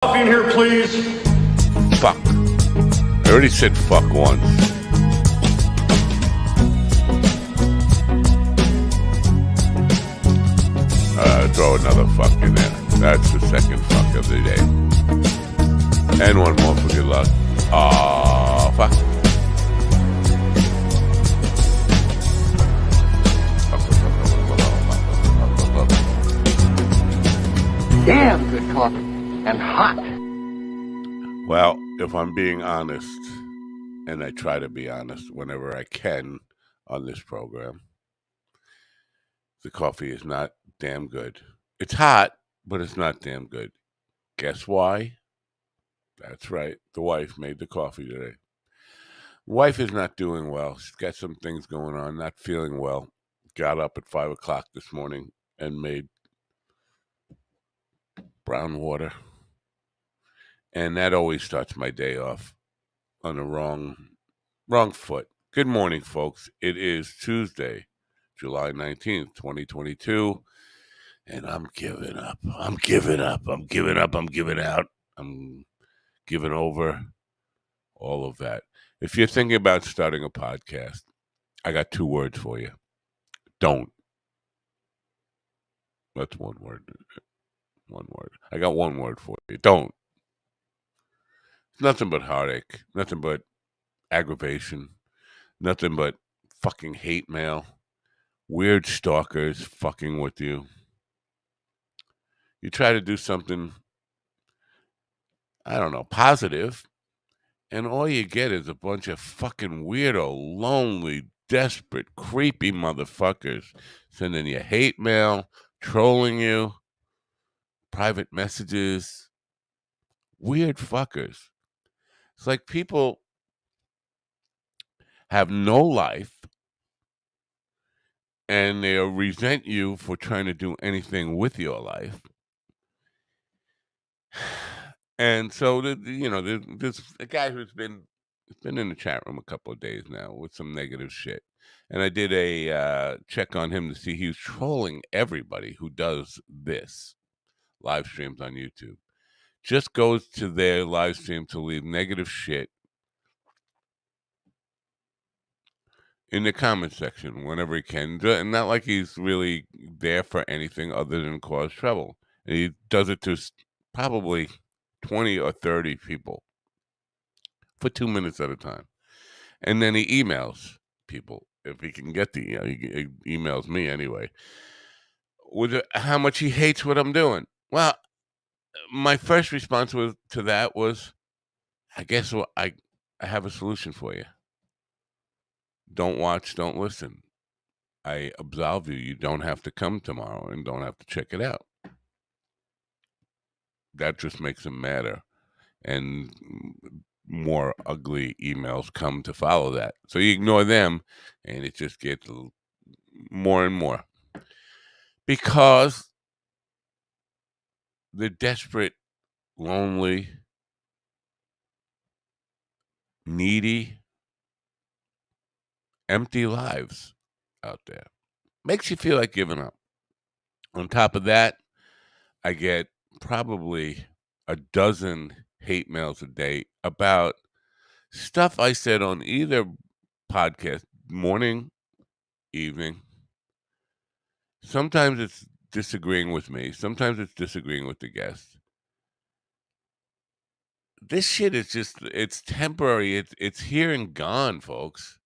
In here, please. Fuck. I already said fuck once. Throw another fuck in there. That's the second fuck of the day. And one more for good luck. Aw, fuck. Damn good coffee and hot. Well, if I'm being honest, and I try to be honest whenever I can on this program, the coffee is not damn good. It's hot, but it's not damn good. Guess why? That's right. The wife made the coffee today. Wife is not doing well. She's got some things going on, not feeling well. Got up at 5 o'clock this morning and made brown water. And that always starts my day off on the wrong foot. Good morning, folks. It is Tuesday, July 19th, 2022. And I'm giving up. I'm giving up. I'm giving up. I'm giving out. I'm giving over. All of that. If you're thinking about starting a podcast, I got 2 words for you. Don't. That's one word. One word. I got 1 word for you. Don't. It's nothing but heartache. Nothing but aggravation. Nothing but fucking hate mail. Weird stalkers fucking with you. You try to do something, I don't know, positive, and all you get is a bunch of fucking weirdo, lonely, desperate, creepy motherfuckers sending you hate mail, trolling you, private messages. Weird fuckers. It's like people have no life and they resent you for trying to do anything with your life. And so, there's a guy who's been in the chat room a couple of days now with some negative shit. And I did a check on him to see he's trolling everybody who does this, live streams on YouTube. Just goes to their live stream to leave negative shit in the comment section whenever he can. And not like he's really there for anything other than cause trouble. And he does it to probably 20 or 30 people for 2 minutes at a time. And then he emails people if he can get he emails me anyway with how much he hates what I'm doing. Well, my first response to that was, I guess I have a solution for you. Don't watch, don't listen. I absolve you. You don't have to come tomorrow and don't have to check it out. That just makes him madder. And more ugly emails come to follow that. So you ignore them, and it just gets more and more. Because they're desperate, lonely, needy, empty lives out there. Makes you feel like giving up. On top of that, I get probably a dozen hate mails a day about stuff I said on either podcast, morning, evening. Sometimes it's disagreeing with me. Sometimes it's disagreeing with the guest. This shit is it's temporary. It's here and gone, folks.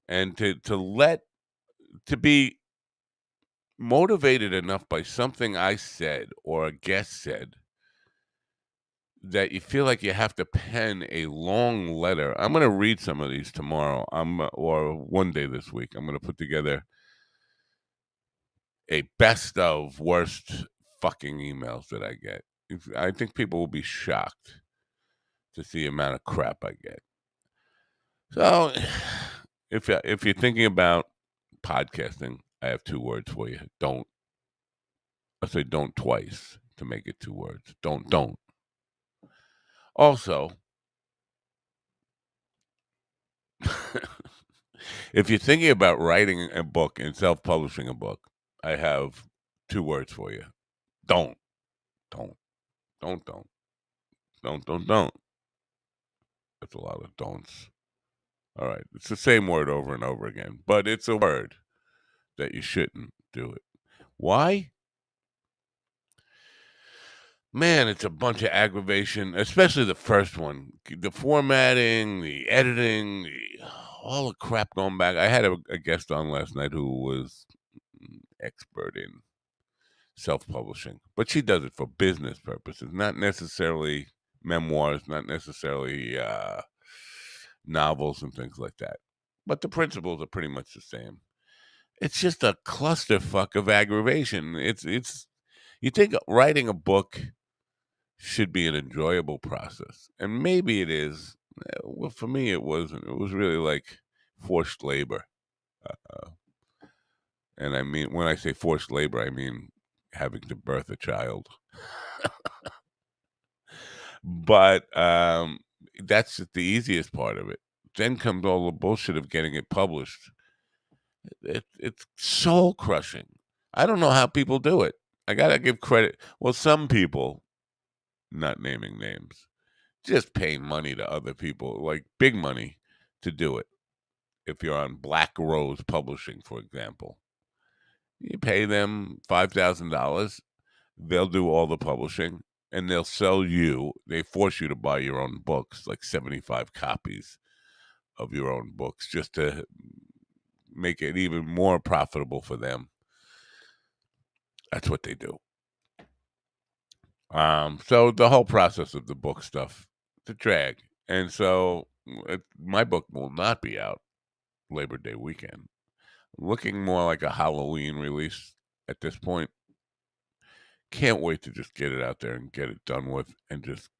And to be motivated enough by something I said or a guest said that you feel like you have to pen a long letter. I'm going to read some of these tomorrow. Or one day this week. I'm going to put together a best of worst fucking emails that I get. I think people will be shocked to see the amount of crap I get. So, if you're thinking about podcasting, I have 2 words for you. Don't. I say don't twice to make it 2 words. Don't. Also, if you're thinking about writing a book and self-publishing a book, I have 2 words for you. Don't. Don't. That's a lot of don'ts. All right. It's the same word over and over again, but it's a word that you shouldn't do it. Why? Man, it's a bunch of aggravation, especially the first one. The formatting, the editing, all the crap going back. I had a guest on last night who was expert in self-publishing, but she does it for business purposes, not necessarily memoirs, not necessarily novels and things like that. But the principles are pretty much the same. It's just a clusterfuck of aggravation. It's you think writing a book should be an enjoyable process, and maybe it is. Well, for me, it wasn't. It was really like forced labor. Uh, and I mean, when I say forced labor, I mean having to birth a child. But that's just the easiest part of it. Then comes all the bullshit of getting it published. It's soul crushing. I don't know how people do it. I gotta give credit. Well, some people, not naming names, just pay money to other people, like big money, to do it. If you're on Black Rose Publishing, for example, you pay them $5,000. They'll do all the publishing, and they'll sell you. They force you to buy your own books, like 75 copies of your own books, just to make it even more profitable for them. That's what they do. So the whole process of the book stuff, it's a drag. And so my book will not be out Labor Day weekend. Looking more like a Halloween release at this point. Can't wait to just get it out there and get it done with and just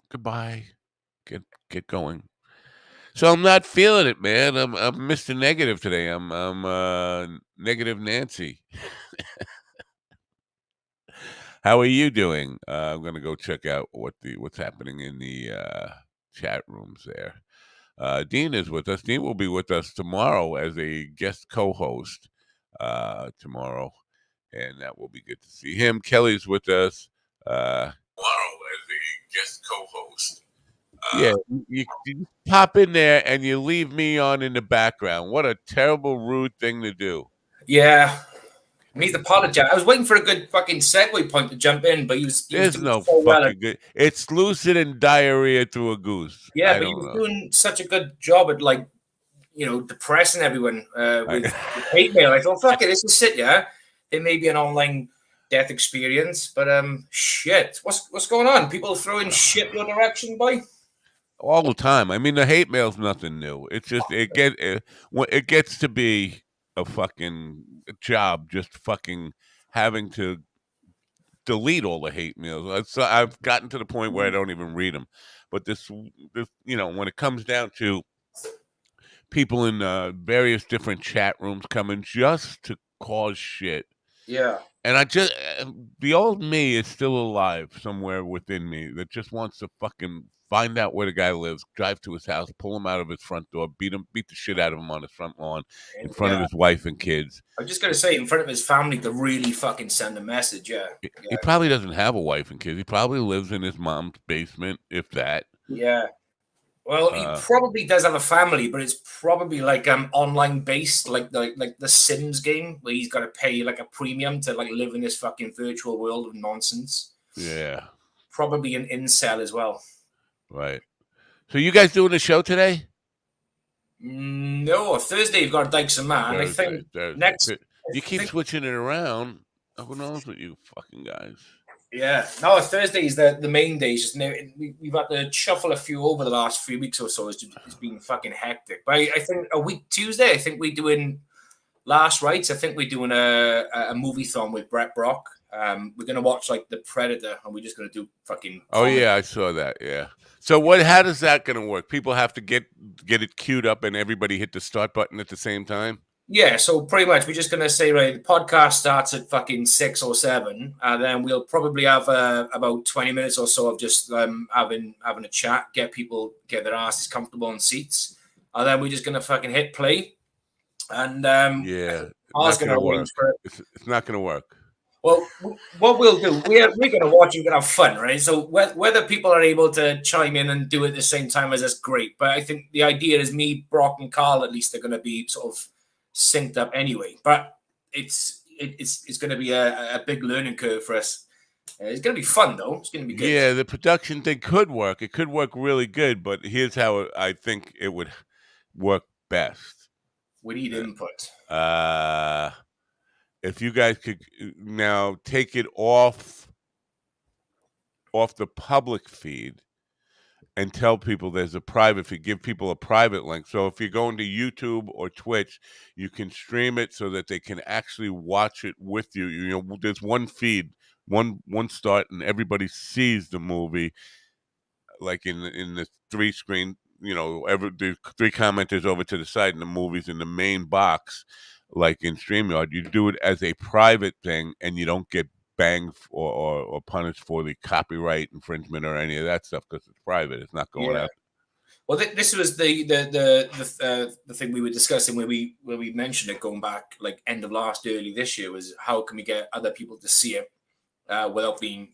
goodbye. Get going. So I'm not feeling it, man. I'm Mr. Negative today. I'm Negative Nancy. How are you doing? I'm gonna go check out what's happening in the chat rooms there. Dean is with us. Dean will be with us tomorrow as a guest co-host tomorrow, and that will be good to see him. Kelly's with us tomorrow as a guest co-host. Yeah, you pop in there and you leave me on in the background. What a terrible, rude thing to do. Yeah. I need to apologize. I was waiting for a good fucking segue point to jump in, but he was There's doing no so well. fucking good. It's lucid and diarrhea through a goose. Yeah, I but he don't was know. doing such a good job at, like, depressing everyone with hate mail. I thought, fuck it, this is it, yeah. It may be an online death experience, but shit. What's going on? People throwing shit your direction, boy? All the time. I mean, the hate mail's nothing new. It's just when it gets to be a fucking job, just fucking having to delete all the hate mails. So I've gotten to the point where I don't even read them. But this, when it comes down to people in various different chat rooms coming just to cause shit. Yeah. And the old me is still alive somewhere within me that just wants to fucking find out where the guy lives, drive to his house, pull him out of his front door, beat the shit out of him on his front lawn in front of his wife and kids. I'm just going to say, in front of his family, to really fucking send a message, yeah. He probably doesn't have a wife and kids. He probably lives in his mom's basement, if that. Yeah. Well, he probably does have a family, but it's probably like online based, like the Sims game, where he's got to pay like a premium to like live in this fucking virtual world of nonsense. Yeah. Probably an incel as well. Right. So you guys doing a show today? No, Thursday you've got Dykes and Man. I think next. You keep switching it around. Who knows what you fucking guys? Yeah, no, Thursday is the main day. Just we've had to shuffle a few over the last 3 weeks or so. It's been fucking hectic. But I think a week Tuesday, I think we're doing Last Rites. I think we're doing a movie-thon with Brett Brock. We're gonna watch like The Predator, and we're just gonna do fucking. Oh yeah, I saw that. Yeah. So how does that gonna work? People have to get it queued up, and everybody hit the start button at the same time. Yeah, so pretty much we're just going to say, right, the podcast starts at fucking 6 or 7, and then we'll probably have about 20 minutes or so of just having a chat, get their asses comfortable in seats, and then we're just going to fucking hit play. And yeah, I was going to arrange for it. It's not going to work. Well, what we'll do, we're going to watch. You're going to have fun, right? So whether people are able to chime in and do it at the same time as us, great. But I think the idea is me, Brock, and Carl at least are going to be sort of synced up anyway. But it's going to be a big learning curve for us. It's going to be fun though. It's going to be good. Yeah, the production thing could work. It could work really good, but here's how I think it would work best. We need input. If you guys could now take it off the public feed and tell people there's a private feed, give people a private link. So if you're going to YouTube or Twitch, you can stream it so that they can actually watch it with you. You know, there's one feed, one start, and everybody sees the movie, like in the 3-screen. You know, the 3 commenters over to the side, and the movie's in the main box, like in StreamYard. You do it as a private thing, and you don't get banged or punished for the copyright infringement or any of that stuff because it's private. It's not going out. Well, this was the thing we were discussing where we mentioned it going back like end of last, early this year, was how can we get other people to see it without being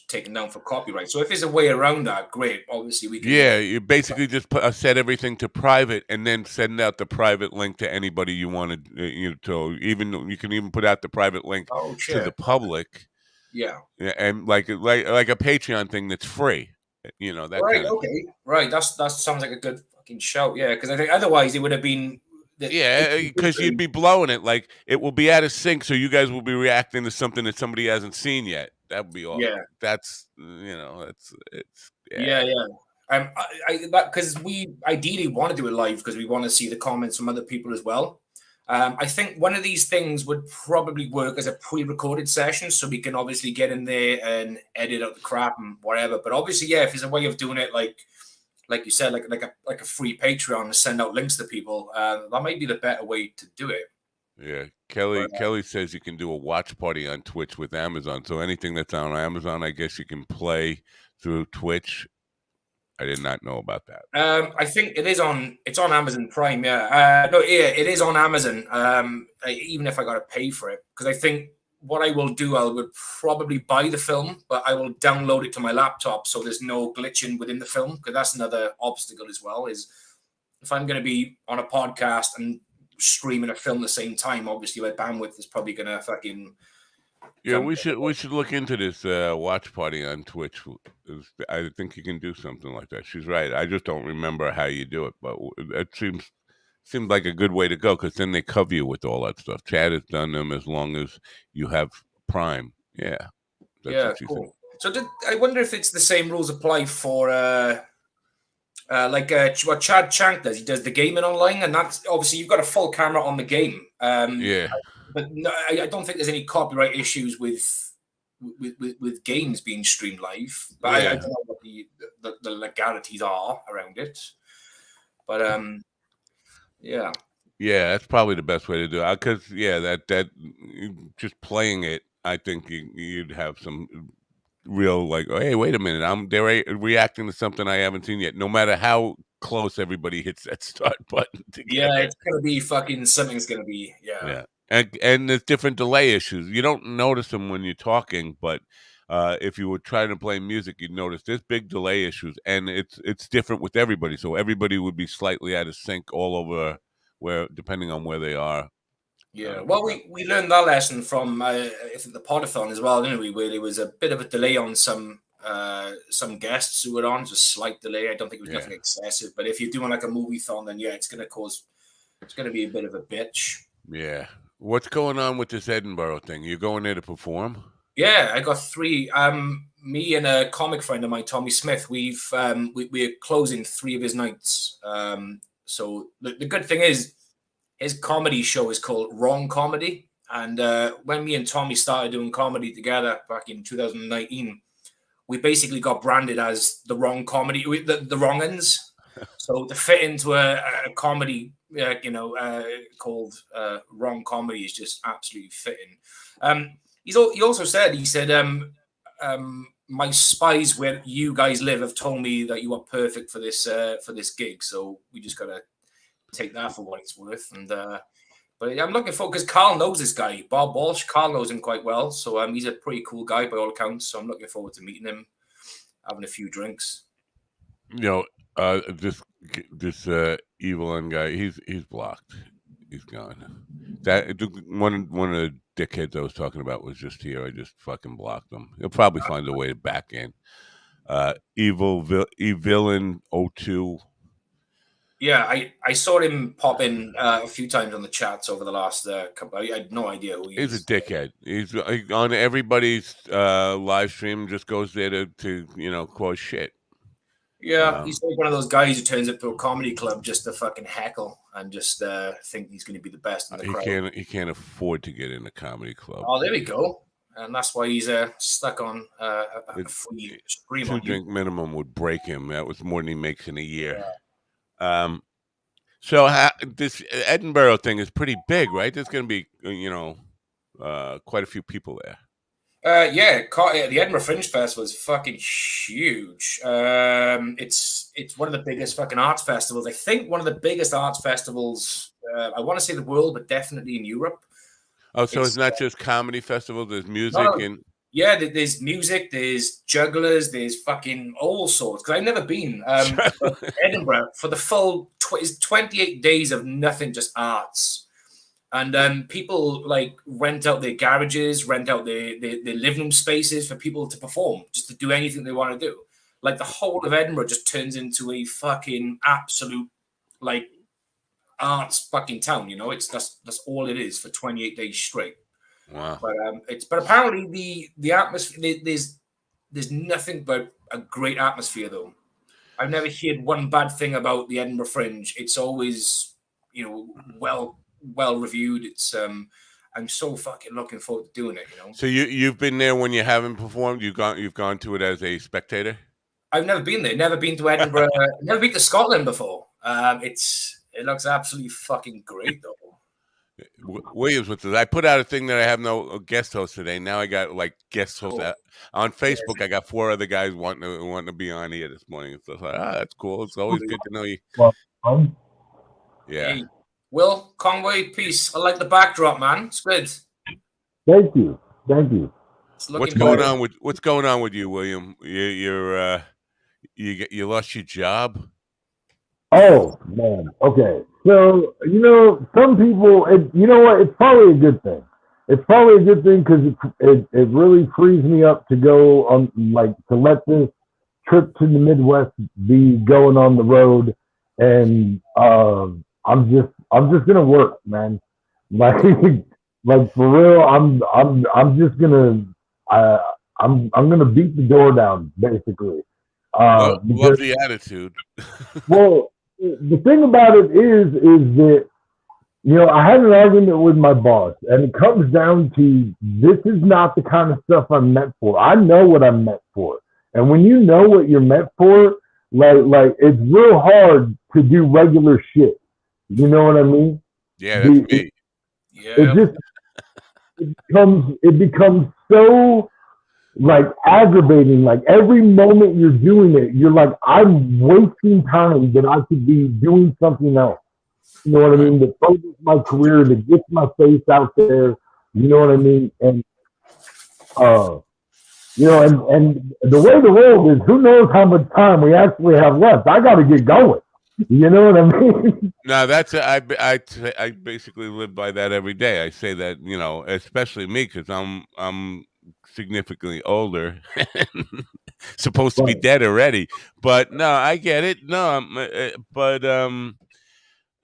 taken down for copyright. So if there's a way around that, great. Obviously, we can. Yeah, you basically just set everything to private, and then send out the private link to anybody you want to. Even you can even put out the private link to the public. Yeah, and like a Patreon thing that's free. You know that. Right. Kind of okay. Right. That sounds like a good fucking shout. Yeah, because I think otherwise it would have been. Because you'd be blowing it. Like it will be out of sync, so you guys will be reacting to something that somebody hasn't seen yet. That would be all. Yeah. That's it's. Yeah. Because we ideally want to do it live because we want to see the comments from other people as well. I think one of these things would probably work as a pre-recorded session, so we can obviously get in there and edit out the crap and whatever. But obviously, if there's a way of doing it like you said, like a free Patreon to send out links to people, that might be the better way to do it. Yeah, Kelly says you can do a watch party on Twitch with Amazon. So anything that's on Amazon, I guess you can play through Twitch. I did not know about that. I think it's on Amazon Prime. Yeah, it is on Amazon. Even if I got to pay for it, because I think what I will do, I would probably buy the film, but I will download it to my laptop so there's no glitching within the film. Because that's another obstacle as well. Is if I'm going to be on a podcast and streaming a film at the same time, obviously my bandwidth is probably going to fucking. Yeah, we should look into this watch party on Twitch. I think you can do something like that. She's right. I just don't remember how you do it, but it seems like a good way to go because then they cover you with all that stuff. Chad has done them as long as you have Prime. Yeah. Cool. So I wonder if it's the same rules apply for what Chad Chank does. He does the gaming online, and that's obviously you've got a full camera on the game. But no, I don't think there's any copyright issues with games being streamed live. But I don't know what the legalities are around it. But yeah, that's probably the best way to do it. Because that just playing it, I think you'd have some real like, oh, hey, wait a minute, they're reacting to something I haven't seen yet. No matter how close everybody hits that start button. It's gonna be fucking something's gonna be And there's different delay issues. You don't notice them when you're talking, but if you were trying to play music, you'd notice there's big delay issues, and it's different with everybody. So everybody would be slightly out of sync all over, depending on where they are. Yeah, well, we learned that lesson from I think the Podathon as well, didn't we? Where there was a bit of a delay on some guests who were on, just slight delay. I don't think it was nothing excessive, but if you're doing like a movie-thon, then it's going to be a bit of a bitch. Yeah. What's going on with this Edinburgh thing? You going there to perform? Yeah, I got 3. Me and a comic friend of mine, Tommy Smith, we're closing 3 of his nights. So the good thing is his comedy show is called Wrong Comedy. And when me and Tommy started doing comedy together back in 2019, we basically got branded as the wrong comedy, the wrong uns. So to fit into a comedy, called Wrong Comedy is just absolutely fitting. He also said, my spies where you guys live have told me that you are perfect for this gig. So we just got to take that for what it's worth. And But I'm looking for, because Carl knows this guy, Bob Walsh. Carl knows him quite well, so he's a pretty cool guy by all accounts. So I'm looking forward to meeting him, having a few drinks. You know, this Evelyn guy, he's blocked. He's gone. That one of the dickheads I was talking about was just here. I just fucking blocked him. He'll probably find a way to back in. Evelyn 02. Yeah, I saw him pop in a few times on the chats over the last couple. I had no idea who he is. He's a dickhead. He's on everybody's live stream. Just goes there to cause shit. Yeah, he's like one of those guys who turns up to a comedy club just to fucking heckle and just think he's going to be the best in the crowd. He can't afford to get in a comedy club. Oh, there we go. And that's why he's stuck on a free stream. 2-drink minimum would break him. That was more than he makes in a year. Yeah. So this Edinburgh thing is pretty big, right? There's going to be, quite a few people there. Yeah, the Edinburgh Fringe Festival is fucking huge. It's one of the biggest fucking arts festivals. I think one of the biggest arts festivals. I want to say the world, but definitely in Europe. Oh, so it's not just comedy festival. There's music and. Yeah, there's music, there's jugglers, there's fucking all sorts. Because I've never been Edinburgh for the full 28 days of nothing, just arts. And people like rent out their garages, rent out their living room spaces for people to perform, just to do anything they want to do. Like the whole of Edinburgh just turns into a fucking absolute like arts fucking town. That's all it is for 28 days straight. Wow. But apparently the atmosphere, there's nothing but a great atmosphere though. I've never heard one bad thing about the Edinburgh Fringe. It's always well reviewed. It's I'm so fucking looking forward to doing it. So you've been there when you haven't performed. You've gone to it as a spectator. I've never been there. Never been to Edinburgh. Never been to Scotland before. It looks absolutely fucking great though. Williams with this. I put out a thing that I have no guest host today. Now I got like guest hosts on Facebook. I got 4 other guys wanting to be on here this morning. So like, that's cool. It's always good to know you. Yeah. Hey, Will Conway, peace. I like the backdrop, man. It's good. Thank you. What's going on with you, William? You lost your job? Oh man. Okay. So some people. You know what? It's probably a good thing. It's probably a good thing because it really frees me up to go on, like, to let this trip to the Midwest be going on the road, and I'm just gonna work, man. Like for real. I'm just gonna I'm gonna beat the door down, basically. Love the attitude. Well, the thing about it is that, I had an argument with my boss, and it comes down to, this is not the kind of stuff I'm meant for. I know what I'm meant for. And when you know what you're meant for, like it's real hard to do regular shit. You know what I mean? Yeah, that's me. Yeah. It becomes so like aggravating. Like every moment you're doing it, you're like, I'm wasting time that I could be doing something else. You know what I mean? That focus my career, to get my face out there. You know what I mean? And and the way the world is, who knows how much time we actually have left? I got to get going. You know what I mean? No, I basically live by that every day. I say that, especially me, because I'm significantly older, supposed to be dead already. But no, I get it. No,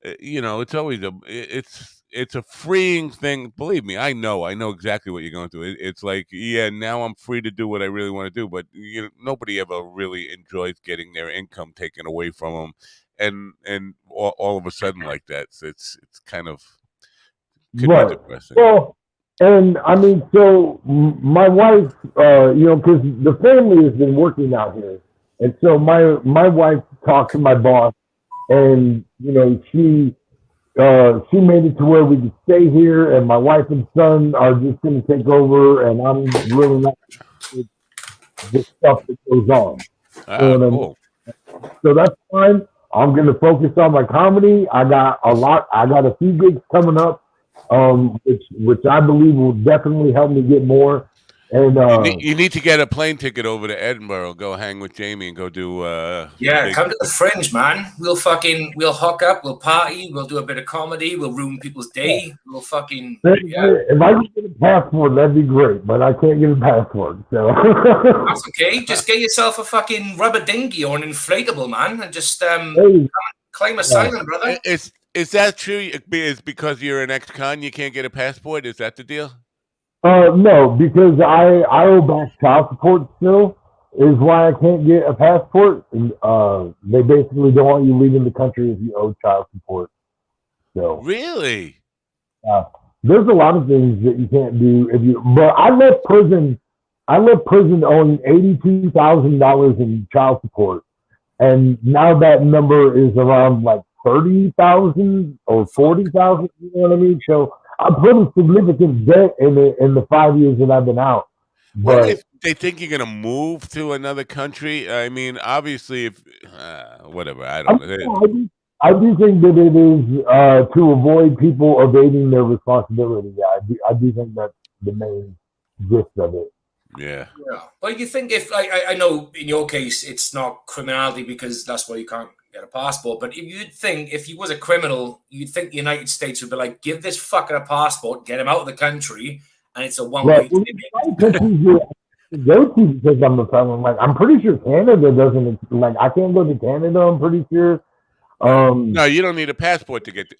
it's always it's a freeing thing. Believe me, I know exactly what you're going through. It's like, now I'm free to do what I really want to do. But nobody ever really enjoys getting their income taken away from them, and all of a sudden like that. So it's kind of could be depressing. Well, and I mean, so my wife, because the family has been working out here, and so my wife talked to my boss, and she made it to where we could stay here, and my wife and son are just going to take over, and I'm really not interested in the stuff that goes on. Cool. So that's fine. I'm going to focus on my comedy. I got a few gigs coming up which I believe will definitely help me get more. And you need to get a plane ticket over to Edinburgh. Go hang with Jamie and go do. Come to the Fringe, man. We'll hook up. We'll party. We'll do a bit of comedy. We'll ruin people's day. We'll fucking. If I could get a passport, that'd be great. But I can't get a passport, so. That's okay. Just get yourself a fucking rubber dinghy or an inflatable, man, and just claim asylum, brother. Is that true? Is because you're an ex-con, you can't get a passport? Is that the deal? No, because I owe back child support still. Is why I can't get a passport. They basically don't want you leaving the country if you owe child support. So really, there's a lot of things that you can't do if you. But I left prison. Owing $82,000 in child support, and now that number is around like 30,000 or 40,000. You know what I mean? So I put a significant debt in the 5 years that I've been out. But if they think you're gonna move to another country, I mean, obviously, if whatever, I don't know. I do think that it is to avoid people evading their responsibility. Yeah, I do think that's the main gist of it. Yeah. Well, you think if I know in your case it's not criminality because that's why you can't get a passport, but if he was a criminal, you'd think the United States would be like, give this fucker a passport, get him out of the country, and it's a one-way ticket. Go to because I'm a felon. Like I'm pretty sure Canada doesn't like. I can't go to Canada. I'm pretty sure. No, you don't need a passport to get.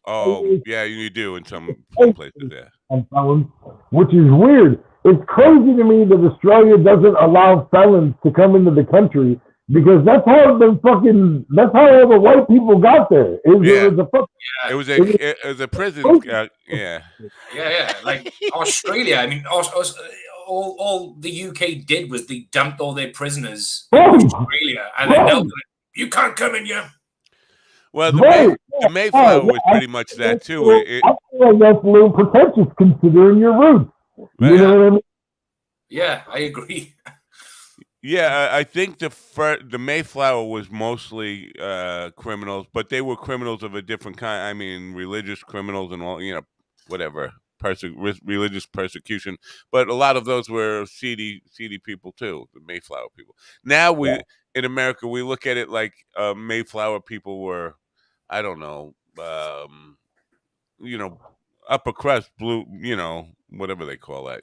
Yeah, you do in some places. Yeah, felons, which is weird. It's crazy to me that Australia doesn't allow felons to come into the country because that's how all the white people got there. It was a prison. Yeah. Like Australia. I mean, all the UK did was they dumped all their prisoners in Australia, and then you can't come in here. Well, the Mayflower was pretty much that too. I feel like that's a little pretentious considering your roots. You know what I mean? Yeah, I agree. Yeah, I think the Mayflower was mostly criminals, but they were criminals of a different kind. I mean, religious criminals and all, whatever, religious persecution. But a lot of those were seedy people too, the Mayflower people. Now in America, we look at it like Mayflower people were, I don't know, upper crust, blue, whatever they call that,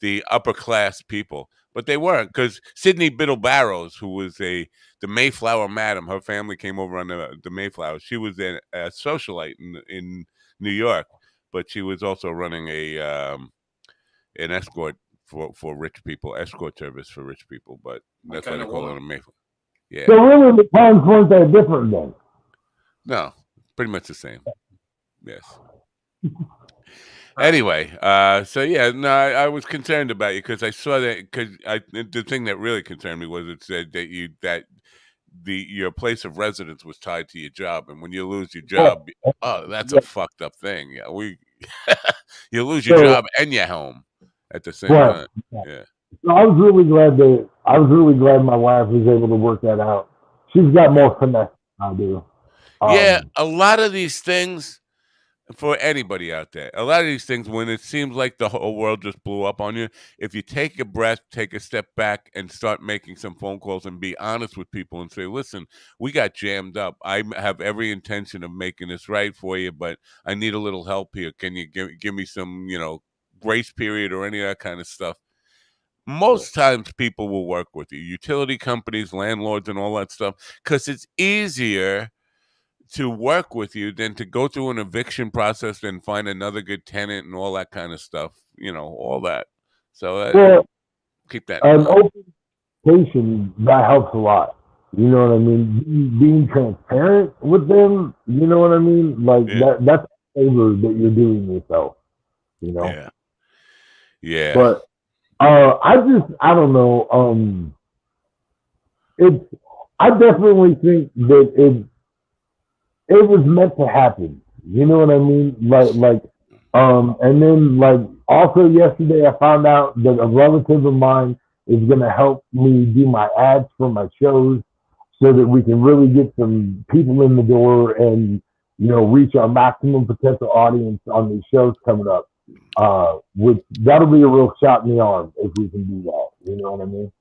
the upper class people, but they weren't, because Sydney Biddle Barrows, who was the Mayflower madam, her family came over on the Mayflower. She was a socialite in New York, but she was also running an escort for rich people, escort service for rich people, but that's why they call it a Mayflower. Yeah. So really the times weren't that different then? No, pretty much the same. Yes. Anyway, so yeah, no, I was concerned about you because I saw that the thing that really concerned me was it said that your place of residence was tied to your job, and when you lose your job, that's a fucked up thing. Yeah, you lose your job and your home at the same time. Yeah. So I was really glad my wife was able to work that out. She's got more finesse than I do. Yeah, a lot of these things. For anybody out there, a lot of these things, when it seems like the whole world just blew up on you, if you take a breath, take a step back, and start making some phone calls and be honest with people and say, listen, we got jammed up. I have every intention of making this right for you, but I need a little help here. Can you give me some, grace period or any of that kind of stuff? Most times people will work with you, utility companies, landlords, and all that stuff, because it's easier to work with you than to go through an eviction process and find another good tenant and all that kind of stuff, all that. So keep that in mind. Open communication, that helps a lot. You know what I mean? Being transparent with them, you know what I mean? Like that's a favor that you're doing yourself, Yeah. But I don't know. I definitely think that it was meant to happen. You know what I mean? And then also yesterday I found out that a relative of mine is going to help me do my ads for my shows so that we can really get some people in the door and reach our maximum potential audience on these shows coming up. Which that'll be a real shot in the arm if we can do that. You know what I mean?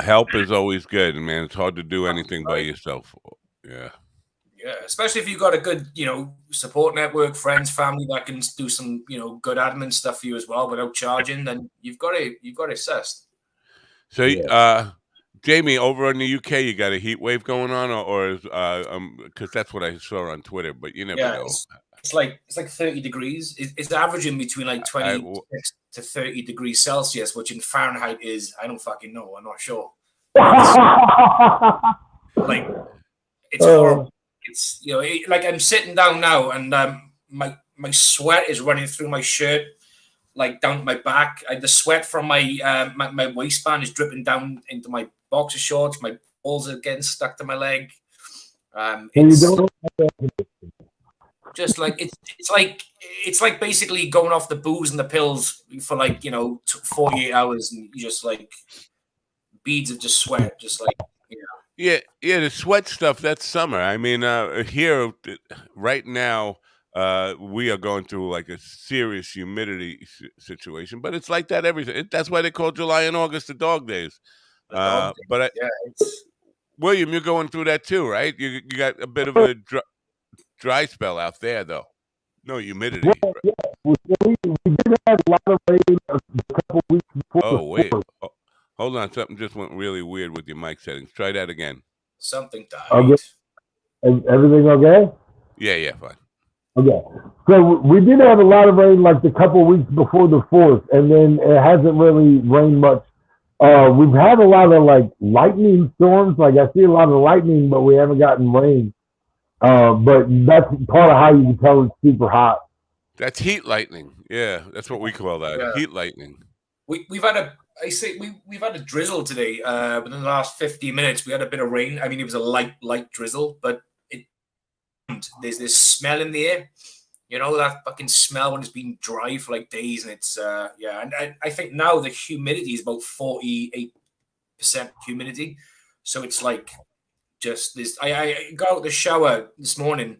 Help is always good, man. It's hard to do anything by yourself. Yeah. Yeah, especially if you've got a good, support network, friends, family that can do some, good admin stuff for you as well without charging. Then you've got to assist. So, Jamie, over in the UK, you got a heat wave going on, or is because that's what I saw on Twitter, but you never know. It's like 30 degrees. It's averaging between like 26 to 30 degrees Celsius, which in Fahrenheit is, I don't fucking know. I'm not sure. It's horrible. It's like I'm sitting down now, and my sweat is running through my shirt, like down to my back. The sweat from my my waistband is dripping down into my boxer shorts. My balls are getting stuck to my leg. Just like it's like basically going off the booze and the pills for 48 hours, and you just like beads of just sweat, just like. Yeah, the sweat stuff, that's summer. I mean, here right now, we are going through like a serious humidity situation, but it's like that that's why they call July and August the dog days. William, you're going through that too, right? You got a bit of a dry spell out there, though. No humidity. Well, yeah, we did have a lot of rain a couple weeks before. Oh, wait. Hold on, something just went really weird with your mic settings. Try that again. Something died. Okay. Everything okay? Yeah, fine. Okay. So we did have a lot of rain like the couple weeks before the 4th, and then it hasn't really rained much. We've had a lot of like lightning storms. Like I see a lot of lightning, but we haven't gotten rain. But that's part of how you can tell it's super hot. That's heat lightning. Yeah, that's what we call that. Yeah. Heat lightning. We've had we've had a drizzle today. Within the last 15 minutes, we had a bit of rain. I mean, it was a light drizzle, but there's this smell in the air. That fucking smell when it's been dry for like days, and it's And I think now the humidity is about 48% humidity, so it's like just this. I got out the shower this morning,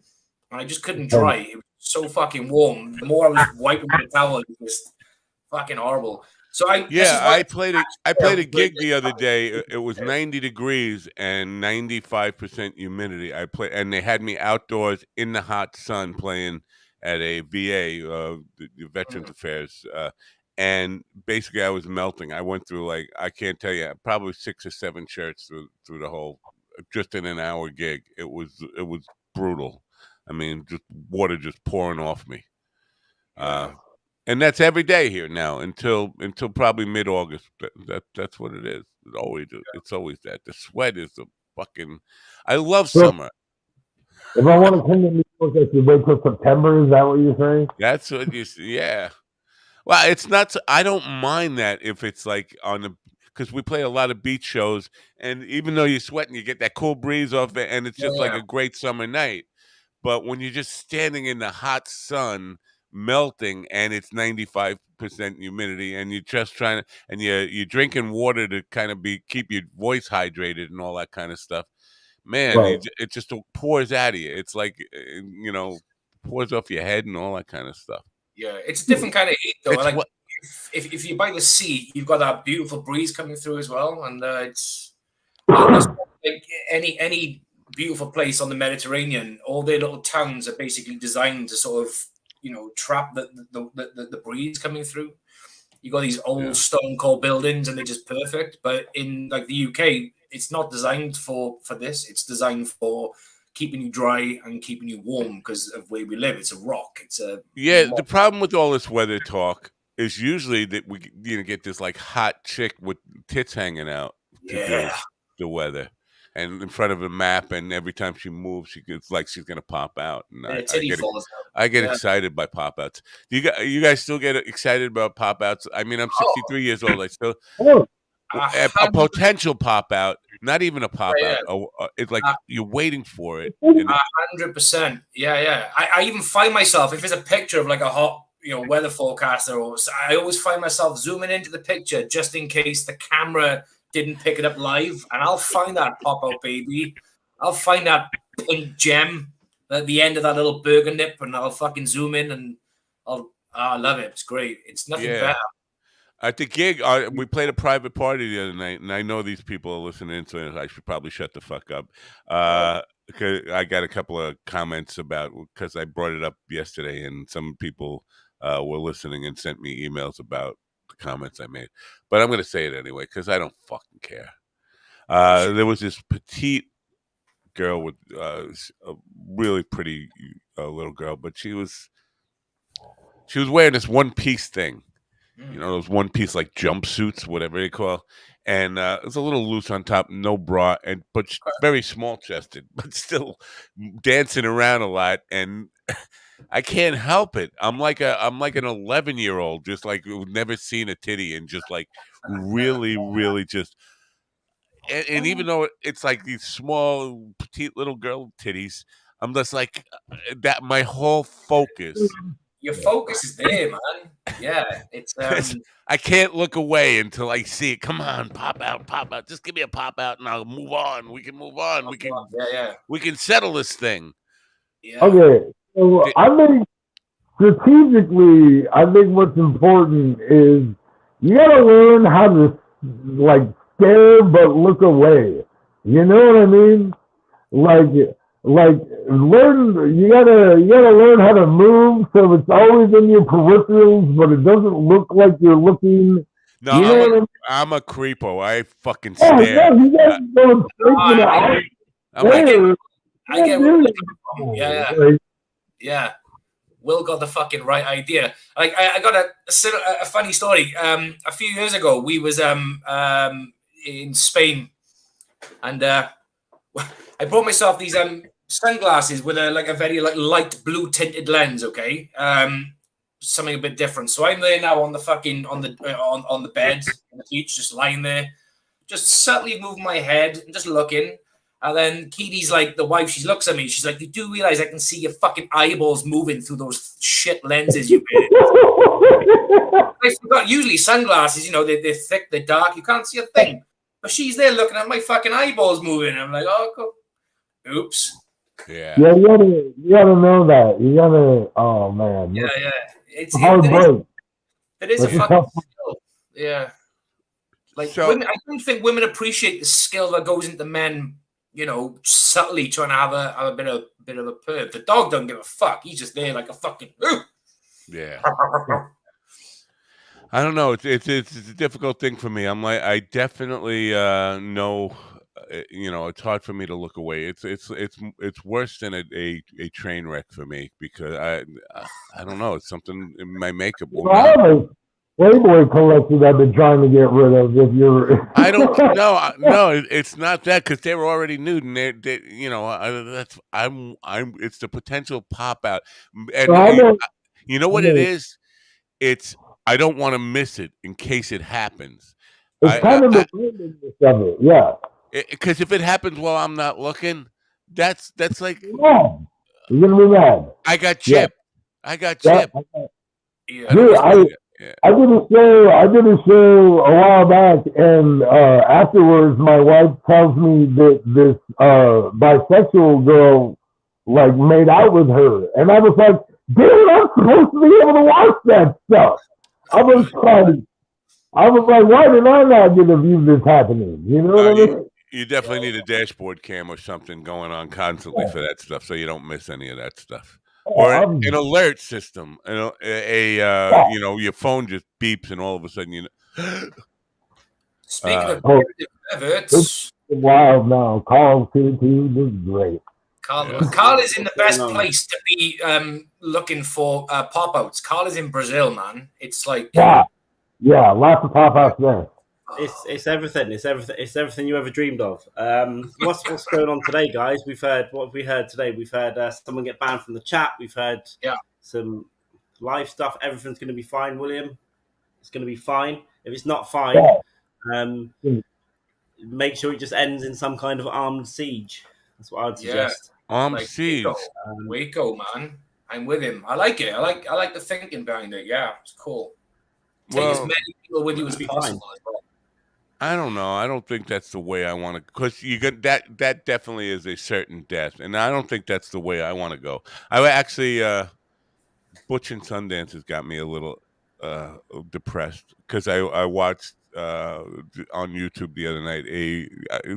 and I just couldn't dry. It was so fucking warm. The more I was wiping with the towel, it was just fucking horrible. So I played a gig the other day. It was 90 degrees and 95% humidity. And they had me outdoors in the hot sun playing at a VA, the Veterans Affairs, and basically I was melting. I went through I can't tell you, probably 6 or 7 shirts through the whole, just in an hour gig. It was brutal. I mean, just water just pouring off me. And that's every day here now until probably mid-August. That's what it is. It's always that. The sweat is the fucking. I love summer. If I want to come to New York, I should wait till September. Is that what you're saying? That's what you. Yeah. Well, it's not. I don't mind that if it's like because we play a lot of beach shows, and even though you're sweating, you get that cool breeze off it, and it's just like a great summer night. But when you're just standing in the hot sun, melting, and it's 95% humidity, and you're just trying to, and you're drinking water to kind of keep your voice hydrated and all that kind of stuff, man, right. It just pours out of you. It's like pours off your head and all that kind of stuff. Yeah, it's a different kind of heat though. If you're by the sea, you've got that beautiful breeze coming through as well, and it's like any beautiful place on the Mediterranean. All their little towns are basically designed to sort of trap the breeze coming through. You got these old stone cold buildings, and they're just perfect. But in like the UK, it's not designed for this. It's designed for keeping you dry and keeping you warm because of where we live. It's a rock. The problem with all this weather talk is usually that we get this like hot chick with tits hanging out to do the weather. And in front of a map, and every time she moves, it's like she's gonna pop out. And I get excited by pop-outs. Do you guys still get excited about pop-outs? I mean, I'm 63 years old. I still a potential pop-out, not even a pop-out. It's like you're waiting for it. 100%. Yeah. I even find myself, if it's a picture of like a hot weather forecaster, I always find myself zooming into the picture just in case the camera didn't pick it up live, and I'll find that pop-out baby. I'll find that pink gem, at the end of that little burger nip, and I'll fucking zoom in, and I love it. It's great. It's nothing better. At the gig, we played a private party the other night, and I know these people are listening, so I should probably shut the fuck up. Because I got a couple of comments because I brought it up yesterday, and some people were listening and sent me emails about the comments I made. But I'm going to say it anyway because I don't fucking care. There was this petite girl with a really pretty little girl, but she was wearing this one-piece thing. You know, those one-piece like jumpsuits, whatever they call, and it was a little loose on top, no bra, but very small-chested, but still dancing around a lot, and I can't help it. I'm like an 11-year-old, just like who've never seen a titty, and just like really, really just. And even though it's like these small, petite little girl titties, I'm just like that. My whole focus. Your focus is there, man. Yeah, it's. I can't look away until I see it. Come on, pop out. Just give me a pop out, and I'll move on. We can move on. We can settle this thing. Yeah. Okay, so I think strategically, I think what's important is you got to learn how to like stare but look away. You know what I mean? Like learn. You gotta learn how to move so it's always in your peripherals, but it doesn't look like you're looking. No, you know I'm a creepo. I fucking stare. Yeah, you guys go straight I get yeah. Will got the fucking right idea. Like I got a funny story. A few years ago, we was in Spain, and I brought myself these sunglasses with a very light blue tinted lens. Okay, something a bit different. So I'm there now on the fucking on the bed on the beach, just lying there, just subtly moving my head and just looking. And then Keely's like, the wife, she looks at me. She's like, you do realize I can see your fucking eyeballs moving through those shit lenses you wear. I forgot. Usually sunglasses, you know, they're thick, they're dark. You can't see a thing. But she's there looking at my fucking eyeballs moving. I'm like, oh, cool. Oops. Yeah. Yeah, you gotta know that. You gotta. Oh man. Yeah. It's hard break. It is a fucking skill. Yeah. Like women, I don't think women appreciate the skill that goes into men. You know, subtly trying to have a bit of a perv. The dog don't give a fuck. He's just there like a fucking. Yeah. I don't know. It's a difficult thing for me. I'm like, I definitely know. You know, it's hard for me to look away. It's worse than a train wreck for me because I don't know. It's something in my makeup. Playboy collection I've been trying to get rid of. If you're, I don't know. No, it's not that because they were already nude, and they you know, that's I'm. It's the potential pop out, and you know what it is. It's I don't want to miss it in case it happens. It's kind of the randomness of it, yeah. Because if it happens while I'm not looking, that's like you're gonna be mad. I got chipped. Yeah. I got chipped. I did a show a while back, and afterwards, my wife tells me that this bisexual girl like made out with her, and I was like, "Dude, I'm supposed to be able to watch that stuff." I was like, "Why did I not get to view this happening?" You know what I mean? You definitely need a dashboard cam or something going on constantly for that stuff, so you don't miss any of that stuff. Or an alert system, you know, your phone just beeps and all of a sudden you know. Speaking of perverts, it's wild now. Carl too is great. Carl is in the best place to be looking for pop-outs. Carl is in Brazil, man. It's like yeah, lots of pop-outs there. It's everything. It's everything you ever dreamed of. What's going on today, guys? What have we heard today? We've heard someone get banned from the chat. We've heard some live stuff. Everything's going to be fine, William. It's going to be fine. If it's not fine, make sure it just ends in some kind of armed siege. That's what I'd suggest. Armed siege. Waco, man. I'm with him. I like it. I like the thinking behind it. Yeah, it's cool. Take as many people with you as possible as well. I don't know. I don't think that's the way I want to. Because you get that. That definitely is a certain death, and I don't think that's the way I want to go. I would actually. Butch and Sundance has got me a little depressed because I watched on YouTube the other night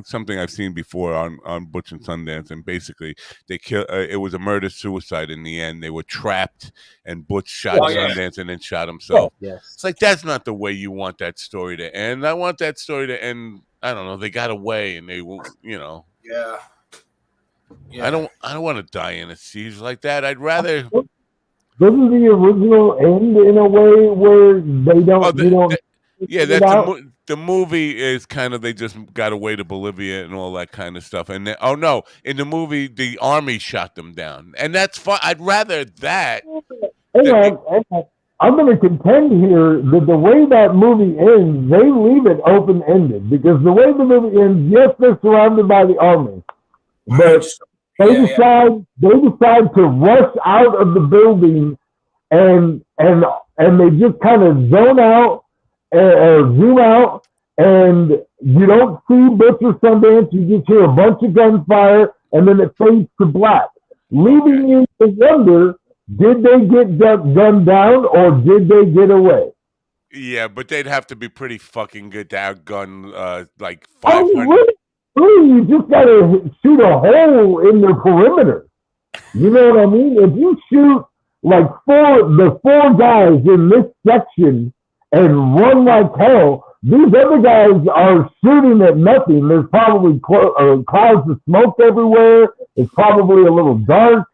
something I've seen before on Butch and Sundance, and basically they kill. It was a murder suicide in the end. They were trapped, and Butch shot Sundance and then shot himself. Yes, it's like that's not the way you want that story to end. I want that story to end. I don't know. They got away, and they will. Yeah. I don't want to die in a siege like that. I'd rather. Doesn't the original end in a way where they don't? That's the movie is kind of they just got away to Bolivia and all that kind of stuff. And no, in the movie the army shot them down, and that's fine. I'd rather that. I'm going to contend here that the way that movie ends, they leave it open ended because the way the movie ends, yes, they're surrounded by the army, but they decide to rush out of the building and they just kind of zone out or zoom out, and you don't see Butch or Sundance. You just hear a bunch of gunfire, and then it fades to black, leaving you to wonder: did they get gunned down or did they get away? Yeah, but they'd have to be pretty fucking good to outgun like 500. Really, you just gotta shoot a hole in their perimeter. You know what I mean? If you shoot like the four guys in this section and run like hell, these other guys are shooting at nothing. There's probably clouds of smoke everywhere. It's probably a little dark.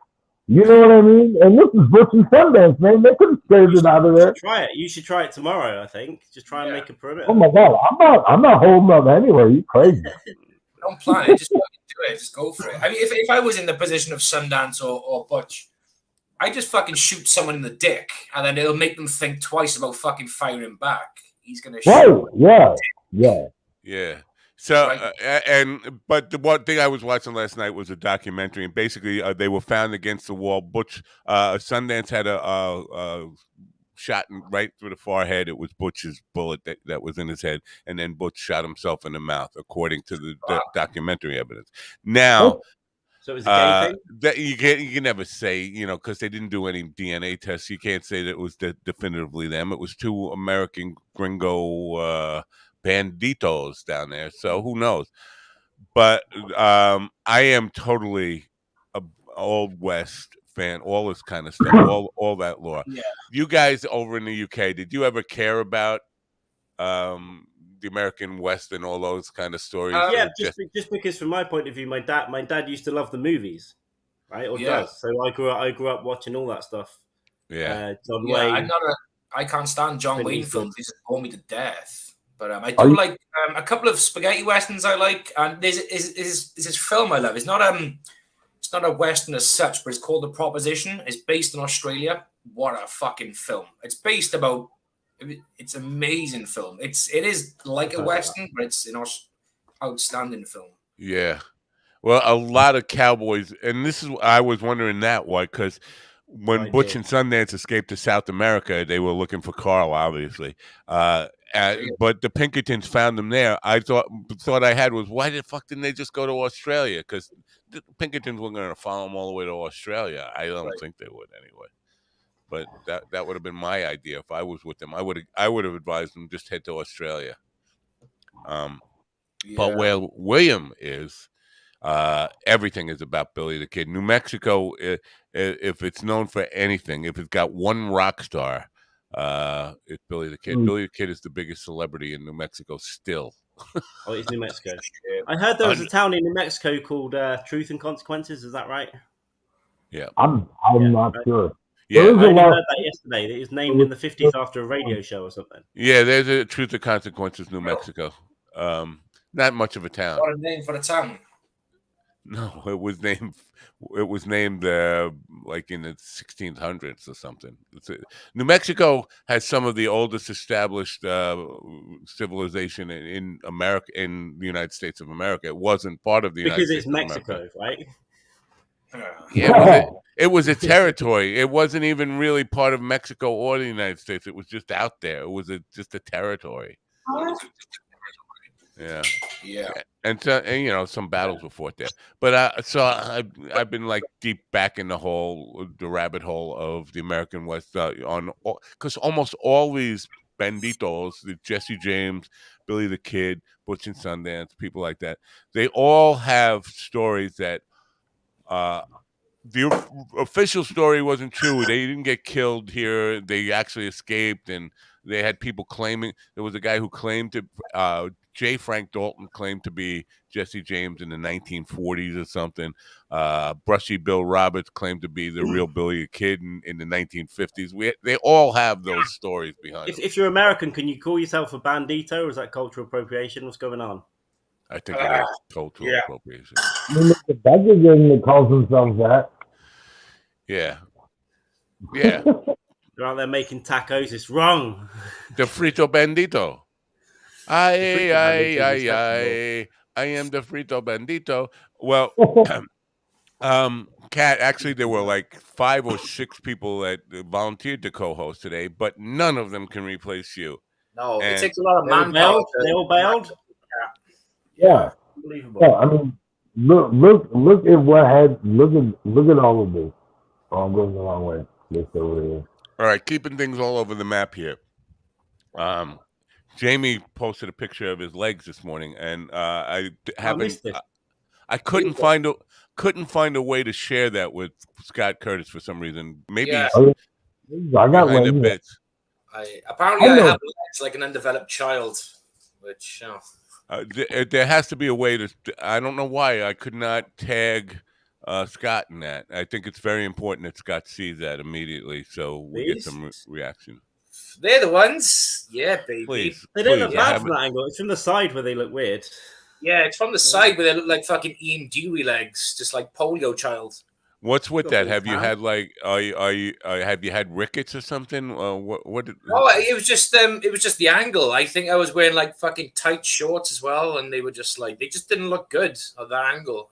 You know what I mean? And this is Butch and Sundance, man. They could have scared it out of there. Try it. You should try it tomorrow, I think. Just try and make a perimeter. Oh my God. I'm not holding up anywhere. You crazy. Don't plan it. Just do it. Just go for it. I mean, if I was in the position of Sundance or Butch, I just fucking shoot someone in the dick, and then it'll make them think twice about fucking firing back. He's gonna shoot. Yeah. So, but the one thing I was watching last night was a documentary, and basically they were found against the wall. Butch, Sundance had a shot right through the forehead. It was Butch's bullet that was in his head, and then Butch shot himself in the mouth, according to the documentary evidence. Now, so it was a gay thing? That you can never say, because they didn't do any DNA tests. You can't say that it was definitively them. It was two American gringo banditos down there, so who knows? But I am totally a Old West fan, all this kind of stuff, all that lore. Yeah. You guys over in the UK, did you ever care about the American West and all those kind of stories? Yeah, just because from my point of view, my dad used to love the movies, right? Or does. So I grew up watching all that stuff. Yeah. John Wayne. I can't stand John Wayne films. They just bore me to death. But I do like a couple of spaghetti westerns I like, and there's this film I love. It's not a western as such, but it's called The Proposition. It's based in Australia. What a fucking film! It's an amazing film. It is like a western, but it's an outstanding film. Yeah. Well, a lot of cowboys, and I was wondering why, because when Butch and Sundance escaped to South America, they were looking for Carl, obviously. But the Pinkertons found them there. I thought I had was, why the fuck didn't they just go to Australia? Because the Pinkertons were going to follow them all the way to Australia. I don't think they would anyway. But that would have been my idea if I was with them. I would have advised them just head to Australia. But where William is, everything is about Billy the Kid. New Mexico, if it's known for anything, if it's got one rock star, it's Billy the Kid. Billy the Kid is the biggest celebrity in New Mexico still. Oh, it's New Mexico. I heard there was a town in New Mexico called Truth and Consequences. Is that right? Yeah. I'm not sure. Yeah, I only heard that yesterday. It was named in the 50s after a radio show or something. Yeah, there's a Truth and Consequences, New Mexico. Not much of a town. What a name for the town. No, it was named like in the 1600s or something. New Mexico has some of the oldest established civilization in America, in the United States of America. It wasn't part of the United States because it's Mexico, right? Yeah, it was a territory. It wasn't even really part of Mexico or the United States. It was just out there. It was just a territory. Yeah. And so, and some battles were fought there. But so I've been like deep back in the rabbit hole of the American West because almost all these banditos, the Jesse James, Billy the Kid, Butch and Sundance, people like that, they all have stories that the official story wasn't true. They didn't get killed here. They actually escaped, and they had people claiming. There was a guy who claimed to. J. Frank Dalton claimed to be Jesse James in the 1940s or something. Brushy Bill Roberts claimed to be the real Billy the Kid in the 1950s. They all have those stories behind them. If you're American, can you call yourself a bandito, or is that cultural appropriation? What's going on? I think it is cultural appropriation. The Duggar gang that calls themselves that. Yeah. They're out there making tacos. It's wrong. The frito bandito. I am the frito bandito. Well, Kat, actually, there were like 5 or 6 people that volunteered to co-host today, but none of them can replace you. No, it takes a lot of manpower. They all bailed. Yeah. Unbelievable. Yeah, I mean, look at what had. Look at all of this. Oh, I'm going the wrong way. This over here. All right, keeping things all over the map here. Jamie posted a picture of his legs this morning, and I couldn't find a way to share that with Scott Curtis for some reason. Maybe I got behind the legs. bits. Apparently, I have legs like an undeveloped child, which there has to be a way to. I don't know why I could not tag Scott in that. I think it's very important that Scott sees that immediately, so we get some reaction. They're the ones. Yeah, baby. Please, they don't look bad from that angle. It's from the side where they look weird. Yeah, it's from the side where they look like fucking Ian Dewey legs, just like polio child. What's with that? Have you had like have you had rickets or something? What? No, it was just the angle. I think I was wearing like fucking tight shorts as well, and they were just like they just didn't look good at that angle.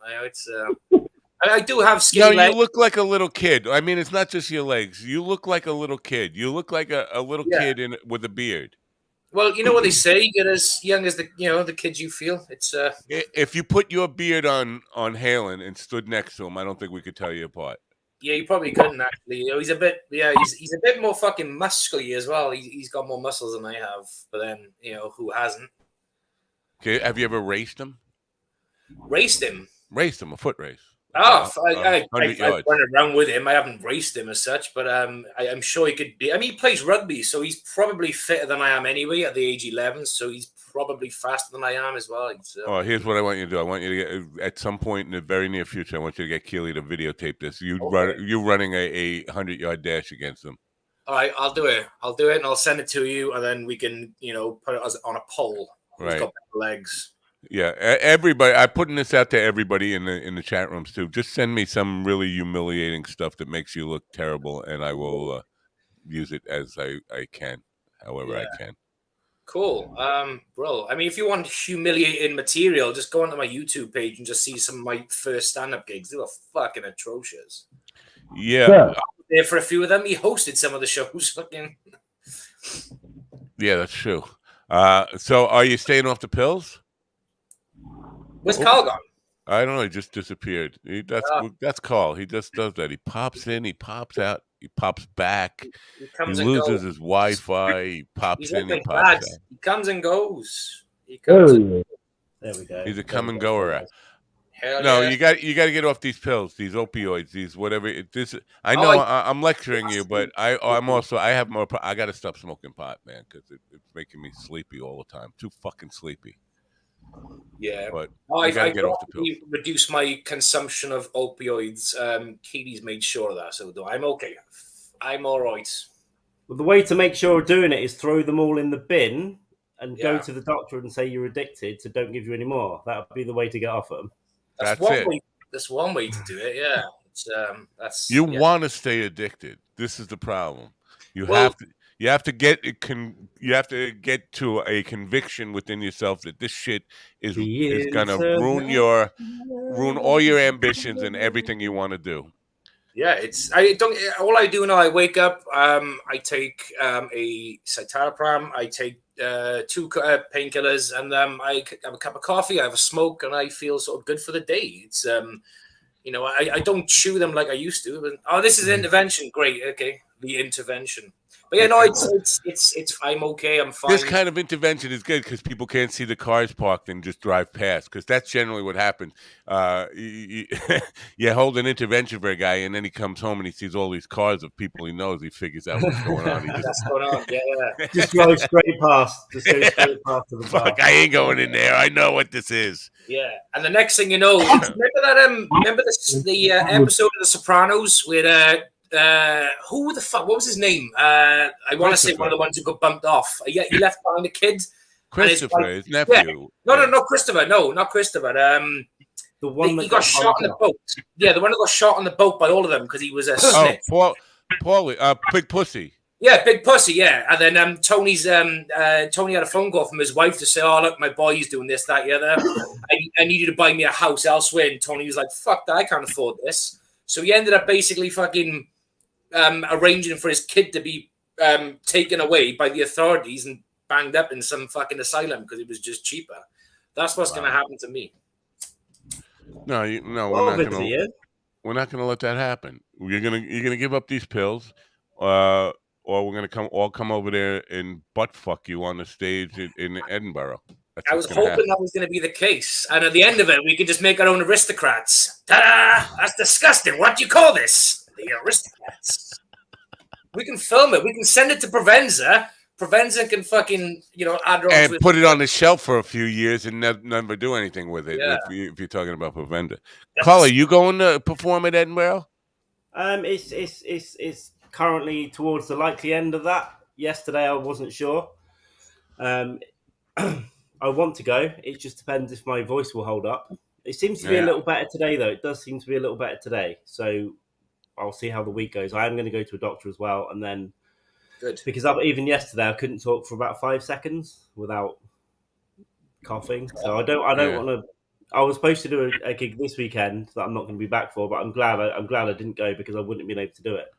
I do have skinny legs. You look like a little kid. I mean, it's not just your legs. You look like a little kid. You look like a little kid with a beard. Well, you know what they say: get as young as the kids you feel. It's if you put your beard on Halen and stood next to him, I don't think we could tell you apart. Yeah, you probably couldn't actually. He's a bit he's a bit more fucking muscly as well. He's got more muscles than I have. But then who hasn't? Okay, have you ever raced him? Raced him? Raced him, a foot race. I run around with him. I haven't raced him as such, but I'm sure he could be. I mean, he plays rugby, so he's probably fitter than I am anyway at the age 11. So he's probably faster than I am as well. Here's what I want you to do. I want you to get at some point in the very near future. I want you to get Keely to videotape this. You running a 100-yard dash against him. All right, I'll do it. And I'll send it to you, and then we can put it on a poll. Right. He's got better legs. Yeah, everybody. I'm putting this out to everybody in the chat rooms too. Just send me some really humiliating stuff that makes you look terrible, and I will use it as I can, however I can. Cool, bro. I mean, if you want humiliating material, just go onto my YouTube page and just see some of my first stand-up gigs. They were fucking atrocious. Yeah. I was there for a few of them. He hosted some of the shows. Fucking. Yeah, that's true. So, are you staying off the pills? Where's Carl gone? I don't know. He just disappeared. That's Carl. He just does that. He pops in. He pops out. He pops back. He loses his Wi-Fi. He pops in. He pops out. He comes and goes. There we go. He's a come and goer. No, you got to get off these pills, these opioids, these whatever. I know I'm lecturing you, but I'm also I have more. I got to stop smoking pot, man, because it's making me sleepy all the time. Too fucking sleepy. Yeah, but I reduce my consumption of opioids. Keely's made sure of that, so I'm okay. I'm all right. Well, the way to make sure of doing it is throw them all in the bin and go to the doctor and say you're addicted, so don't give you any more. That would be the way to get off them. That's it. That's one way to do it. Yeah, you want to stay addicted. This is the problem. You have to get to a conviction within yourself that this shit is gonna ruin all your ambitions and everything you want to do. Yeah, all I do now, I wake up, I take a citalopram, I take 2 painkillers, and I have a cup of coffee, I have a smoke, and I feel sort of good for the day. It's I don't chew them like I used to. But, this is intervention. Great, okay, the intervention. But yeah, no, it's I'm okay. I'm fine. This kind of intervention is good because people can't see the cars parked and just drive past. Because that's generally what happens. You hold an intervention for a guy, and then he comes home and he sees all these cars of people he knows. He figures out what's going on. That's going on. Yeah. Just drive straight past. Just go straight past to the bar. Fuck, I ain't going in there. I know what this is. Yeah, and the next thing you know, remember the episode of The Sopranos where who the fuck? What was his name? I want to say one of the ones who got bumped off. He left behind a kid. Christopher, his nephew. Yeah. No, not Christopher. No, not Christopher. The one he got shot on the boat. Yeah, the one that got shot on the boat by all of them because he was a snitch. Paulie, Big Pussy. Yeah, Big Pussy. Yeah, and then Tony had a phone call from his wife to say, "Oh, look, my boy's doing this, that, the other. I need you to buy me a house elsewhere." And Tony was like, "Fuck that, I can't afford this." So he ended up basically fucking arranging for his kid to be taken away by the authorities and banged up in some fucking asylum because it was just cheaper. That's what's going to happen to me. No, we're not gonna let that happen. You're gonna give up these pills, or we're gonna come over there and butt fuck you on the stage in Edinburgh. I was hoping that was going to be the case, and at the end of it, we could just make our own aristocrats. Ta-da! That's disgusting. What do you call this? The aristocrats. We can film it. We can send it to Provenza. Provenza can fucking add and put it on the shelf for a few years and never do anything with it. Yeah. If you're talking about Provenza, Carl, are you going to perform at Edinburgh? It's currently towards the likely end of that. Yesterday, I wasn't sure. I want to go. It just depends if my voice will hold up. It seems to be a little better today, though. It does seem to be a little better today. So I'll see how the week goes. I am going to go to a doctor as well, and then. Good. Because even yesterday I couldn't talk for about 5 seconds without coughing. So I don't want to. I was supposed to do a gig this weekend that I'm not going to be back for, but I'm glad I didn't go because I wouldn't have been able to do it.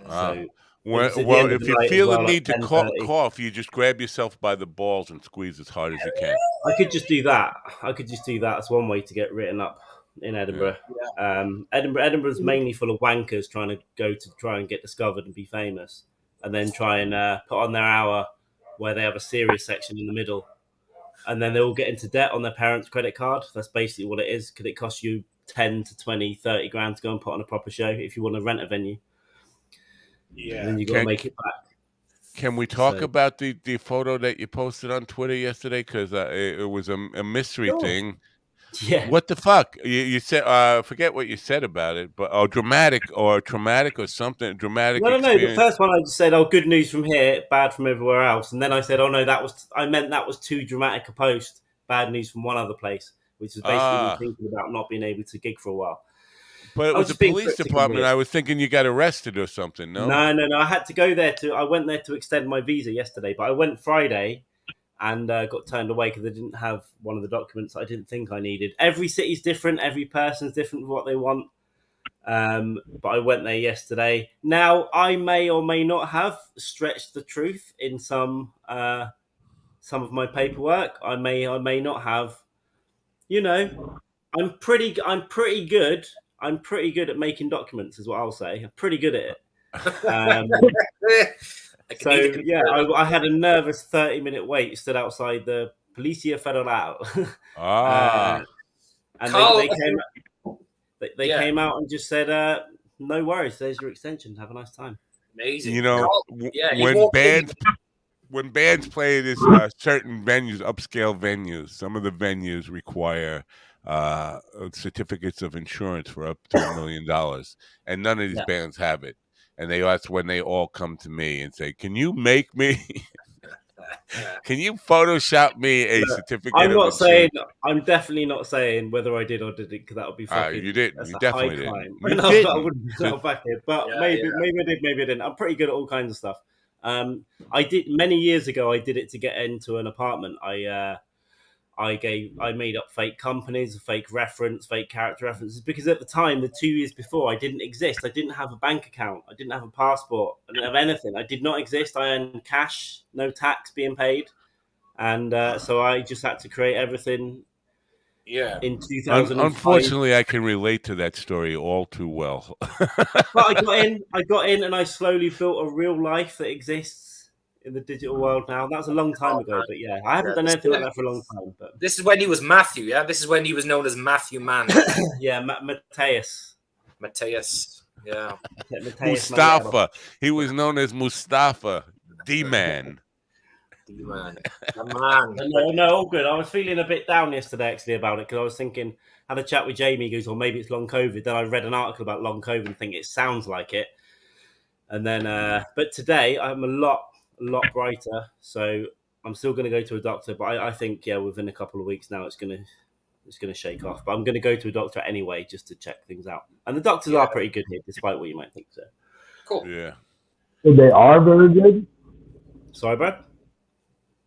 So, if you feel the need to cough, you just grab yourself by the balls and squeeze as hard as you can. I could just do that. That's one way to get written up in Edinburgh. Yeah. Edinburgh's mainly full of wankers trying to get discovered and be famous. And then try and put on their hour where they have a serious section in the middle. And then they all get into debt on their parents' credit card. That's basically what it is. Could it cost you 10 to 20, 30 grand to go and put on a proper show if you want to rent a venue? Yeah. And then you've got to make it back. Can we talk about the photo that you posted on Twitter yesterday? Because it was a mystery thing. Yeah. What the fuck? You said, forget what you said about it, but traumatic or something. Dramatic. No. The first one I just said, good news from here, bad from everywhere else. And then I said, no, I meant that was too dramatic a post, bad news from one other place, which is basically me thinking about not being able to gig for a while. But it was the police department. I was thinking you got arrested or something, no? No. I had to go there I went there to extend my visa yesterday, but I went Friday. And got turned away because I didn't have one of the documents I didn't think I needed. Every city's different. Every person's different with what they want. But I went there yesterday. Now, I may or may not have stretched the truth in some of my paperwork. I may not have. I'm pretty good. I'm pretty good at making documents, is what I'll say. I'm pretty good at it. So, I had a nervous 30-minute wait, stood outside the Policia Federal. And they came out and just said, no worries, there's your extension. Have a nice time. Amazing. When bands play this certain venues, upscale venues, some of the venues require certificates of insurance for up to $1 million. And none of these bands have it. And that's when they all come to me and say, can you make me, can you Photoshop me a certificate I'm not of saying, I'm definitely not saying whether I did or didn't, because that would be fucking, you didn't. You definitely didn't. I wouldn't back it, but maybe I did, maybe I didn't. I'm pretty good at all kinds of stuff. I did, many years ago, I did it to get into an apartment. I made up fake companies, fake character references, because at the time, the 2 years before, I didn't exist. I didn't have a bank account. I didn't have a passport. I didn't have anything. I did not exist. I earned cash, no tax being paid. And so I just had to create everything in 2005. Unfortunately, I can relate to that story all too well. But I got in and I slowly built a real life that exists in the digital world now. That was a long time ago, but yeah, I haven't done anything like that for a long time. But this is when he was Matthew, yeah? This is when he was known as Matthew Mann. Yeah, Mateus, yeah. Mustafa. He was known as Mustafa, D-Man. D-Man. No, all good. I was feeling a bit down yesterday, actually, about it, because I was thinking, had a chat with Jamie, goes, well, maybe it's long COVID. Then I read an article about long COVID and think it sounds like it. And then, but today I'm a lot brighter, so I'm still going to go to a doctor, but I think within a couple of weeks now it's going to shake off. But I'm going to go to a doctor anyway just to check things out, and the doctors are pretty good here, despite what you might think. So cool. Yeah, so they are very good. Sorry, Brad.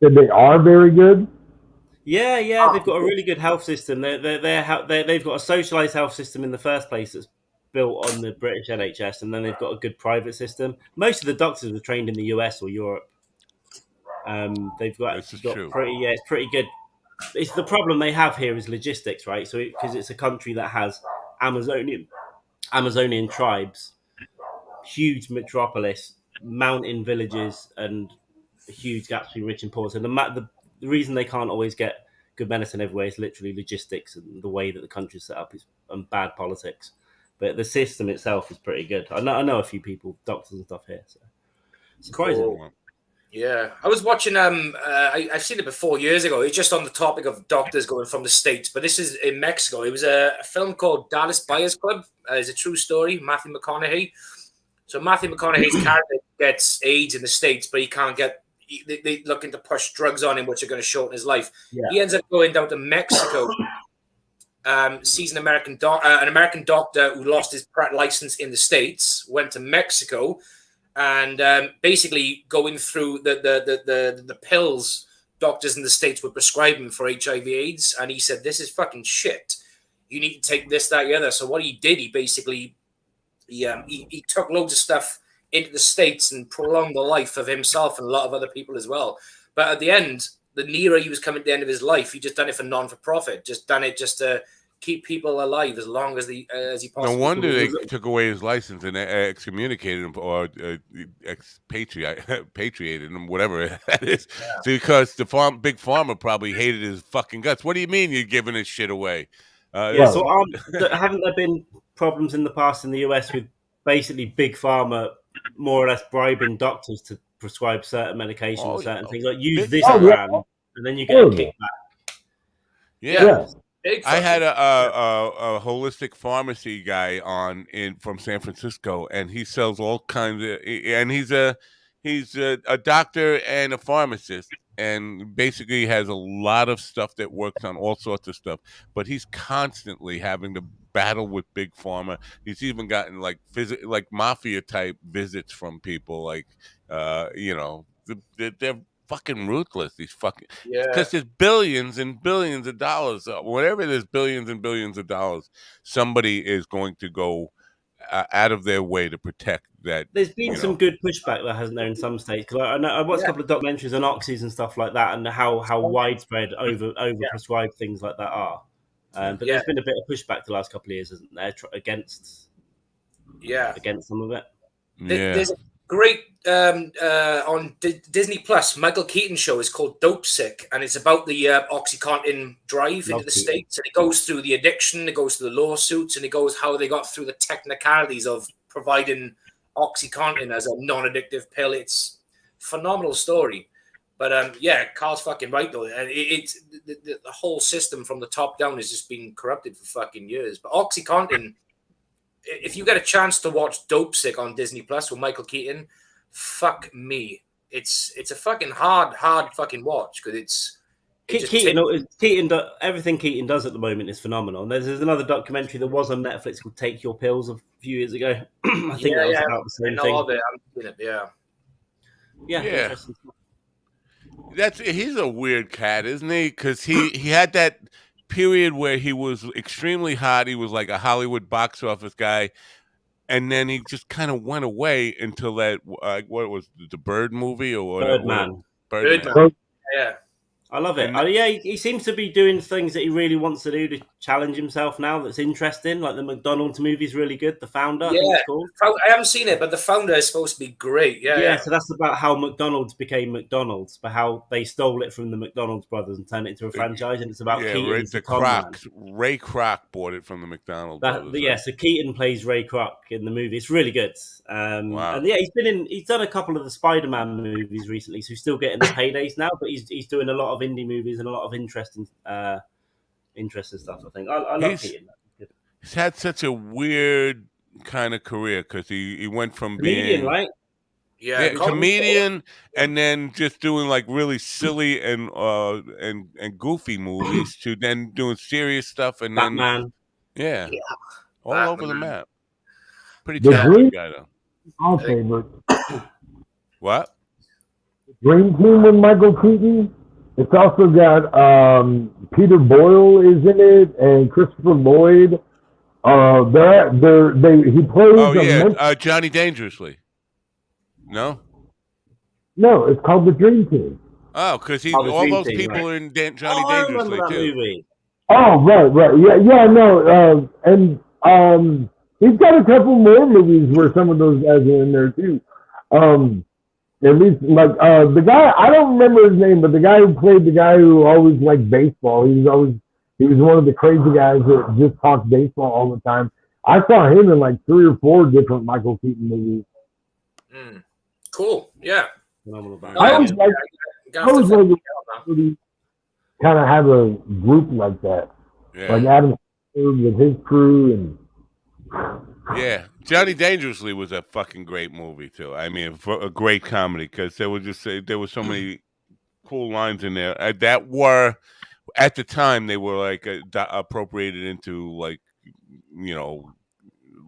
So they are very good. Yeah, they've got a really good health system. They've got a socialised health system in the first place that's built on the British NHS, and then they've got a good private system. Most of the doctors were trained in the US or Europe. They've got it's pretty good. It's the problem they have here is logistics, right? So because it's a country that has Amazonian tribes, huge metropolis, mountain villages, and huge gaps between rich and poor. So the reason they can't always get good medicine everywhere is literally logistics and the way that the country's set up and bad politics. But the system itself is pretty good. I know a few people, doctors and stuff here. So surprising. Cool. Yeah, I was watching. I've seen it before years ago. It's just on the topic of doctors going from the States, but this is in Mexico. It was a film called Dallas Buyers Club. It's a true story. Matthew McConaughey. So Matthew McConaughey's character gets AIDS in the States, but he can't get. They looking to push drugs on him, which are going to shorten his life. Yeah. He ends up going down to Mexico. Sees an American doctor who lost his license in the States, went to Mexico, and basically going through the pills doctors in the States were prescribing for HIV/AIDS, and he said, "This is fucking shit. You need to take this, that, the other." So what he did, he basically he took loads of stuff into the States and prolonged the life of himself and a lot of other people as well. But at the end, the nearer he was coming to the end of his life, he just done it for non-for-profit, just done it just to keep people alive as long as he possibly. No wonder they took away his license and excommunicated him or expatriated him, whatever that is. Yeah. Because the big pharma probably hated his fucking guts. What do you mean you're giving his shit away? So haven't there been problems in the past in the US with basically big pharma more or less bribing doctors to prescribe certain medications, certain things, like use this brand, and then you get a kickback? Yeah. I had a holistic pharmacy guy from San Francisco, and he sells all kinds of, and he's a doctor and a pharmacist, and basically has a lot of stuff that works on all sorts of stuff, but he's constantly having to battle with big pharma. He's even gotten like mafia type visits from people, like they're fucking ruthless. These fucking, because there's billions and billions of dollars. Whenever there's billions and billions of dollars, somebody is going to go out of their way to protect that. There's been some good pushback that hasn't there in some states, because I watched a couple of documentaries on oxys and stuff like that, and how widespread over prescribed things like that are. But there's been a bit of pushback the last couple of years, isn't there, against some of it. There's a great on Disney Plus Michael Keaton show is called Dope Sick, and it's about the Oxycontin drive into the States, and it goes through the addiction, it goes through the lawsuits, and it goes how they got through the technicalities of providing Oxycontin as a non-addictive pill. It's a phenomenal story. But Carl's fucking right though. It's the whole system from the top down has just been corrupted for fucking years. But Oxycontin, if you get a chance to watch Dope Sick on Disney Plus with Michael Keaton, fuck me, it's a fucking hard fucking watch, because Keaton. Everything Keaton does at the moment is phenomenal. And there's another documentary that was on Netflix called "Take Your Pills" a few years ago. I think that was about the same thing. I'm seen it. Yeah. Interesting. He's a weird cat, isn't he? Because he had that period where he was extremely hot. He was like a Hollywood box office guy, and then he just kind of went away until that what was the Bird movie or whatever? Birdman. Birdman. Yeah. I love it. And Yeah, he seems to be doing things that he really wants to do to challenge himself now. That's interesting. Like the McDonald's movie's really good. The Founder, I think it's called. I haven't seen it, but The Founder is supposed to be great. Yeah. So that's about how McDonald's became McDonald's, but how they stole it from the McDonald's brothers and turned it into a franchise. And it's about Keaton. Ray Kroc bought it from the McDonald's brothers. So Keaton plays Ray Kroc in the movie. It's really good. Wow. And yeah, he's done a couple of the Spider-Man movies recently, so he's still getting the paydays now. But he's doing a lot of indie movies and a lot of interesting stuff. I think I love Keaton. He's had such a weird kind of career because he went from comedian, being right? Yeah, comedian, and then just doing like really silly and goofy movies to then doing serious stuff and Batman. then all Batman. over the map. Pretty talented guy though. My favorite. What? Dream Team with Michael Keaton. It's also got Peter Boyle is in it and Christopher Lloyd. He plays. Johnny Dangerously. No, it's called The Dream Team. Oh, because all those people are in Johnny Dangerously too. Movie. Oh, right, and he's got a couple more movies where some of those guys are in there too. At least like the guy, I don't remember his name, but the guy who played the guy who always liked baseball. He was one of the crazy guys that just talked baseball all the time. I saw him in like 3 or 4 different Michael Keaton movies. Cool. Yeah. I always like kind of have a group like that. Yeah. Like Adam with his crew and. Yeah, Johnny Dangerously was a fucking great movie too. I mean, a great comedy because there were so many cool lines in there that were at the time they were like appropriated into like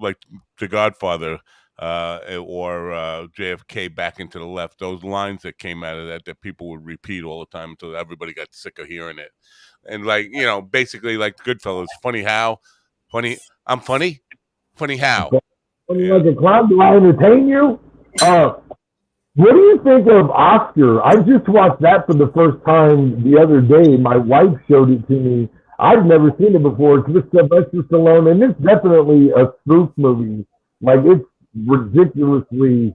like The Godfather or JFK Back into the Left. Those lines that came out of that people would repeat all the time until everybody got sick of hearing it. And like basically like Goodfellas, funny how, funny I'm funny. Funny how? Like a clown, do I entertain you? What do you think of Oscar? I just watched that for the first time the other day. My wife showed it to me. I've never seen it before. It's with Sylvester Stallone, and it's definitely a spoof movie. Like, it's ridiculously,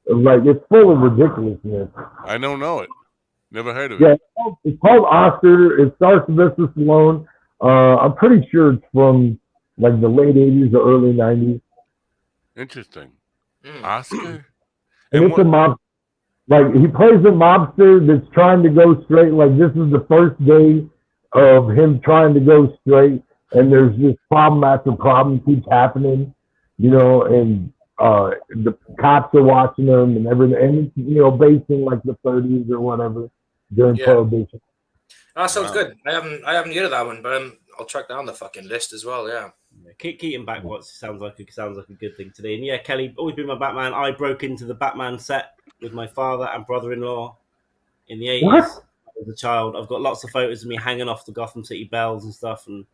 like, it's full of ridiculousness. I don't know it. Never heard of it. Yeah, it's called Oscar. It stars Sylvester Stallone. I'm pretty sure it's from like the late 80s or early 90s. Interesting. Oscar? And it's a mob. Like, he plays a mobster that's trying to go straight. Like, this is the first day of him trying to go straight. And there's this problem after problem keeps happening, and the cops are watching him and everything. And it's, based in like the 30s or whatever during Prohibition. That sounds good. I haven't heard of that one, but I'll track down the fucking list as well. Yeah. Keaton back sounds like a good thing today. And yeah, Kelly, always been my Batman. I broke into the Batman set with my father and brother-in-law in the 80s. What? As a child, I've got lots of photos of me hanging off the Gotham City bells and stuff. And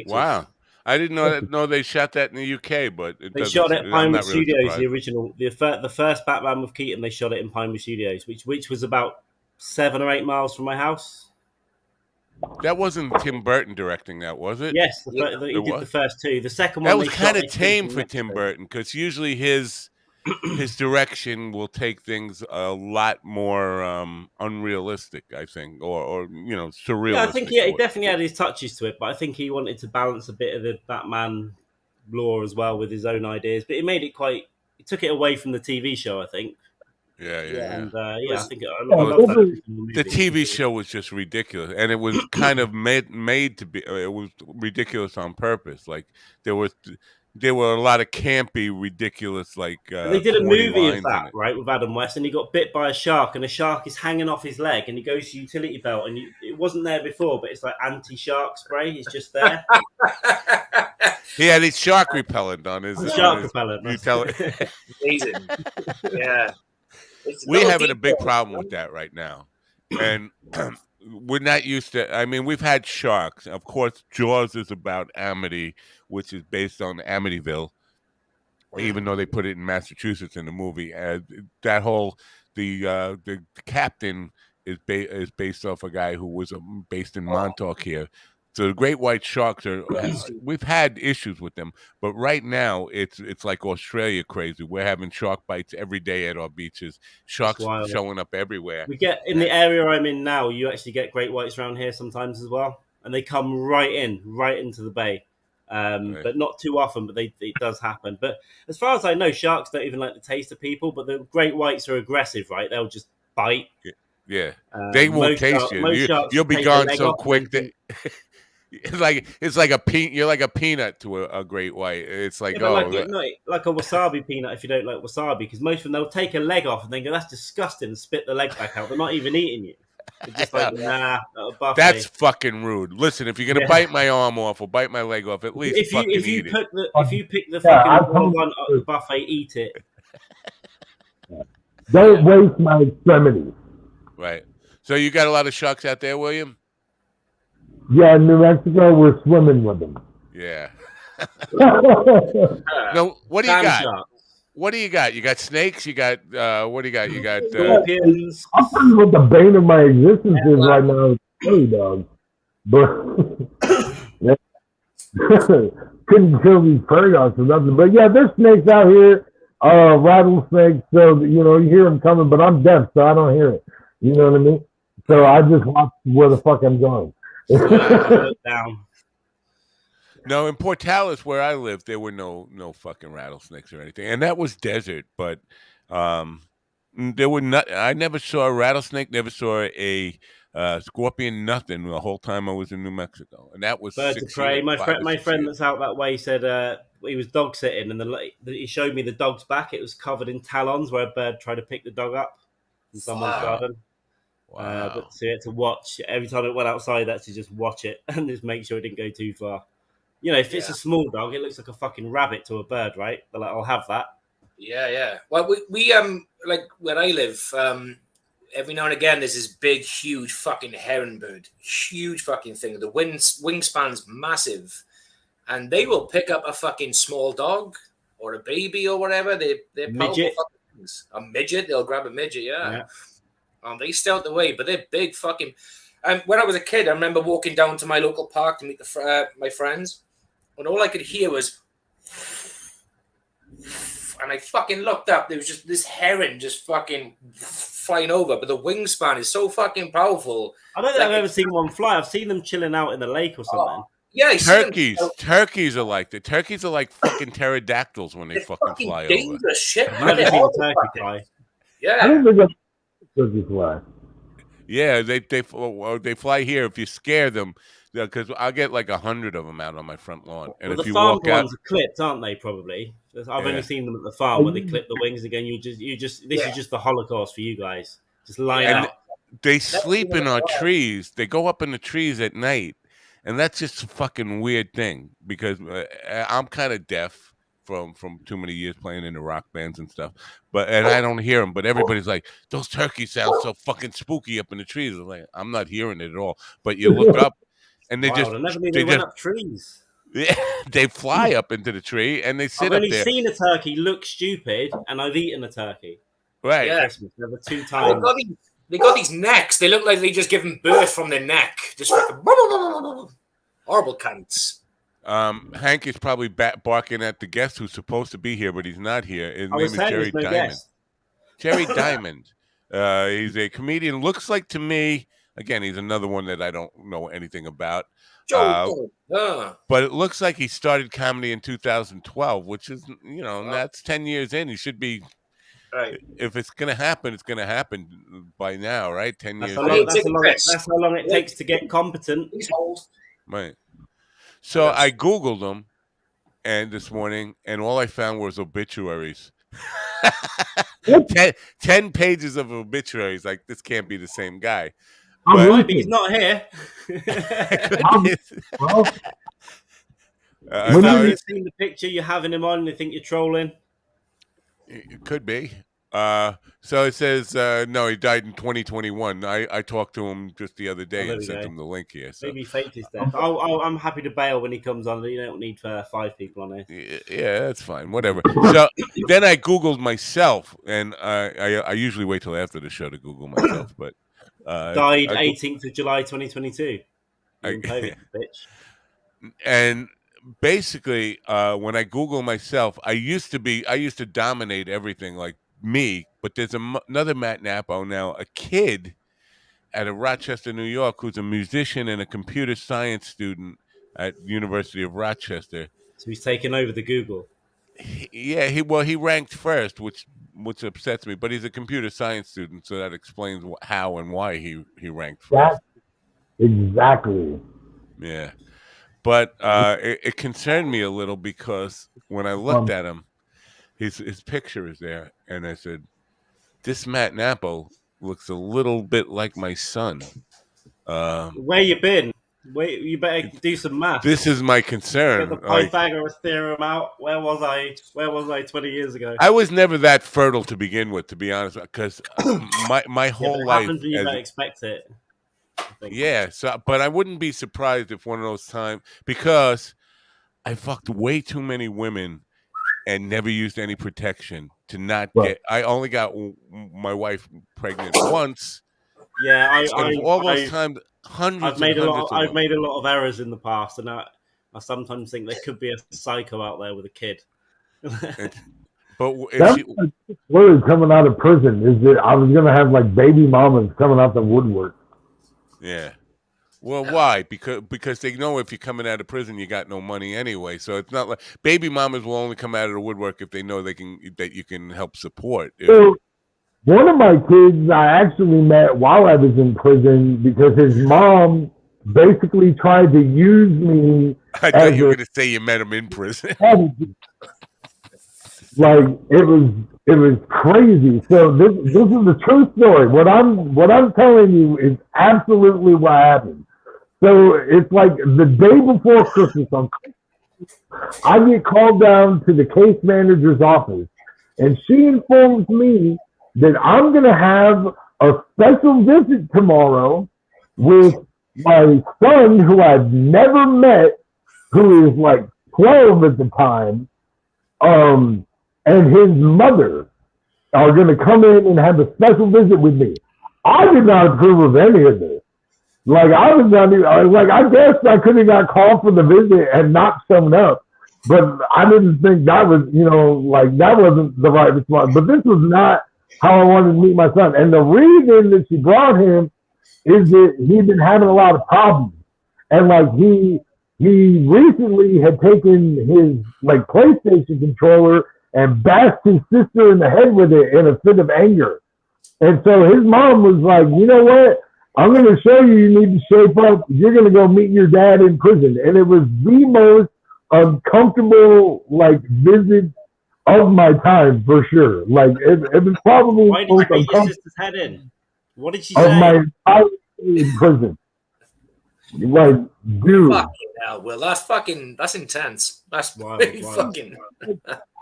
wow, I didn't know they shot that in the UK, but they shot it at Pinewood Studios. The original, the first Batman with Keaton, they shot it in Pinewood Studios, which was about 7 or 8 miles from my house. That wasn't Tim Burton directing that, was it? Yes, he did the first 2. The second one that was kind of tame for Tim Burton because usually his direction will take things a lot more unrealistic, I think, or surreal. Yeah, I think he definitely had his touches to it, but I think he wanted to balance a bit of the Batman lore as well with his own ideas. But it made it he took it away from the TV show, I think. Yeah. And I think I love that. The TV show was just ridiculous, and it was kind of made to be. It was ridiculous on purpose. Like there were a lot of campy, ridiculous. Like they did a movie of that, right, with Adam West, and he got bit by a shark, and the shark is hanging off his leg, and he goes to utility belt, and it wasn't there before, but it's like anti-shark spray. It's just there. He had his shark repellent on his shark repellent. Utility. Amazing. Yeah. we're having a big problem with that right now, and we're not used to. I mean, we've had sharks. Of course, Jaws is about Amity, which is based on Amityville, even though they put it in Massachusetts in the movie. That whole the captain is based off a guy who was based in Montauk here. So the great white sharks are. We've had issues with them, but right now it's like Australia crazy. We're having shark bites every day at our beaches. Sharks showing up everywhere. We get in the area I'm in now. You actually get great whites around here sometimes as well, and they come right into the bay. Right. But not too often, but it does happen. But as far as I know, sharks don't even like the taste of people, but the great whites are aggressive, right? They'll just bite. Yeah. They won't taste you. You'll be gone so quick that it's like a peanut. You're like a peanut to a great white. It's like like a wasabi peanut if you don't like wasabi, because most of them they'll take a leg off and then go, "That's disgusting," and spit the leg back out. They're not even eating you. They're just like, nah, that's fucking rude. Listen, if you're gonna bite my arm off or bite my leg off, at least if you pick the fucking one at the buffet, eat it. Don't waste my extremities. Right. So you got a lot of sharks out there, William? Yeah, in New Mexico, we're swimming with them. Yeah. No, what do you got? Sharks. What do you got? You got snakes? You got what do you got? You got scorpions. I'll tell you what the bane of my existence is right now. Hey, dog. But couldn't kill these prairie dogs or nothing. But yeah, there's snakes out here, rattlesnakes. So you hear them coming, but I'm deaf, so I don't hear it. You know what I mean? So I just watch where the fuck I'm going. Down. No, in Portales, where I lived, there were no fucking rattlesnakes or anything, and that was desert. But there were not. I never saw a rattlesnake. Never saw a scorpion. Nothing the whole time I was in New Mexico, and that was birds of prey. My friend that's out that way said he was dog sitting, and he showed me the dog's back. It was covered in talons, where a bird tried to pick the dog up in someone's garden. Wow. But so you had to watch every time it went outside. That's to just watch it and just make sure it didn't go too far. If it's a small dog, it looks like a fucking rabbit to a bird, right? They're like, I'll have that. Yeah. Well, we like where I live, every now and again there's this big, huge fucking heron bird, huge fucking thing. The wingspan's massive, and they will pick up a fucking small dog or a baby or whatever. They're midget. A midget. They'll grab a midget. Yeah. They stay out the way, but they're big fucking. When I was a kid, I remember walking down to my local park to meet my friends, and all I could hear was, and I fucking looked up. There was just this heron just fucking flying over, but the wingspan is so fucking powerful. I don't think I've ever seen one fly. I've seen them chilling out in the lake or something. Yeah, turkeys are like that. Turkeys are like fucking pterodactyls when they fucking fly over. Dangerous shit. I've never seen a turkey fly. Yeah. I don't think turkey fly. Yeah, they fly here. If you scare them, because I'll get like 100 of them out on my front lawn. And if the you farm walk out, ones are clipped, aren't they? Probably. I've only seen them at the farm where they clip the wings again. This is just the Holocaust for you guys. Just line up. They sleep in our trees. They go up in the trees at night, and that's just a fucking weird thing because I'm kind of deaf. From too many years playing in the rock bands and stuff, and I don't hear them. But everybody's like, those turkeys sound so fucking spooky up in the trees. I'm like, I'm not hearing it at all. But you look up, and they went up trees. Yeah, they fly up into the tree and they sit up there. I've only seen a turkey look stupid, and I've eaten a turkey. Right, Christmas, never 2 times. They got these necks. They look like they just given birth from their neck. Just fucking horrible cunts. Hank is probably barking at the guest who's supposed to be here, but he's not here. His name is Jerry Diamond. Guest. Jerry Diamond. He's a comedian. Looks like to me, again, he's another one that I don't know anything about. But it looks like he started comedy in 2012, which is, that's 10 years in. He should be. Right. If it's going to happen, it's going to happen by now, right? 10 years. That's how long it takes to get competent. Right. So I Googled him this morning, and all I found was obituaries. 10 pages of obituaries. Like, this can't be the same guy. But he's not here. Well, have you seen the picture you're having him on and you think you're trolling? It could be. So it says no, he died in 2021. I talked to him just the other day there and we sent go. him the link here. So Maybe he faked his death. I'm happy to bail when he comes on. You don't need 5 people on here. yeah, that's fine. Whatever. So then I Googled myself, and I usually wait till after the show to Google myself, but Died 18th of July 2022. In COVID, bitch. And basically, when I Google myself, I used to dominate everything like me, but there's another Matt Napo now, a kid out of Rochester, New York, who's a musician and a computer science student at University of Rochester. So he's taken over the Google. He ranked first, which upsets me, but he's a computer science student, so that explains how and why he ranked first. Exactly. Yeah. But it concerned me a little because when I looked at him, his picture is there, and I said, "This Matt Napo looks a little bit like my son." Where you been? Wait, you better do some math. This is my concern. Get the Pythagoras theorem out. Where was I 20 years ago? I was never that fertile to begin with, to be honest, because my whole life. Happens when you don't expect it. Yeah, but I wouldn't be surprised if one of those times, because I fucked way too many women and never used any protection to not get. I only got my wife pregnant once. Yeah, all those times, hundreds. I've made a lot of errors in the past, and I sometimes think there could be a psycho out there with a kid. But that's word coming out of prison is that I was gonna have like baby mamas coming out the woodwork. Yeah. Well, why? Because they know if you're coming out of prison, you got no money anyway. So it's not like baby mamas will only come out of the woodwork if they know that you can help support. So one of my kids I actually met while I was in prison because his mom basically tried to use me. I thought you were going to say you met him in prison. Like it was crazy. So this is the true story. What I'm telling you is absolutely what happened. So it's like the day before Christmas, I get called down to the case manager's office, and she informs me that I'm gonna have a special visit tomorrow with my son, who I've never met, who is like 12 at the time, and his mother are going to come in and have a special visit with me. I did not approve of any of this. Like, I was not even, I guess I could have got called for the visit and not shown up, but I didn't think that was, that wasn't the right response. But this was not how I wanted to meet my son. And the reason that she brought him is that he'd been having a lot of problems. And he recently had taken his PlayStation controller and bashed his sister in the head with it in a fit of anger. And so his mom was like, you know what? I'm going to show you need to shape up. You're going to go meet your dad in prison. And it was the most uncomfortable, visit of my time, for sure. It was probably Why did you beat your sister's head in? What did she say? Of my entire in prison. Dude. Fucking hell, Will. That's intense. That's really fucking.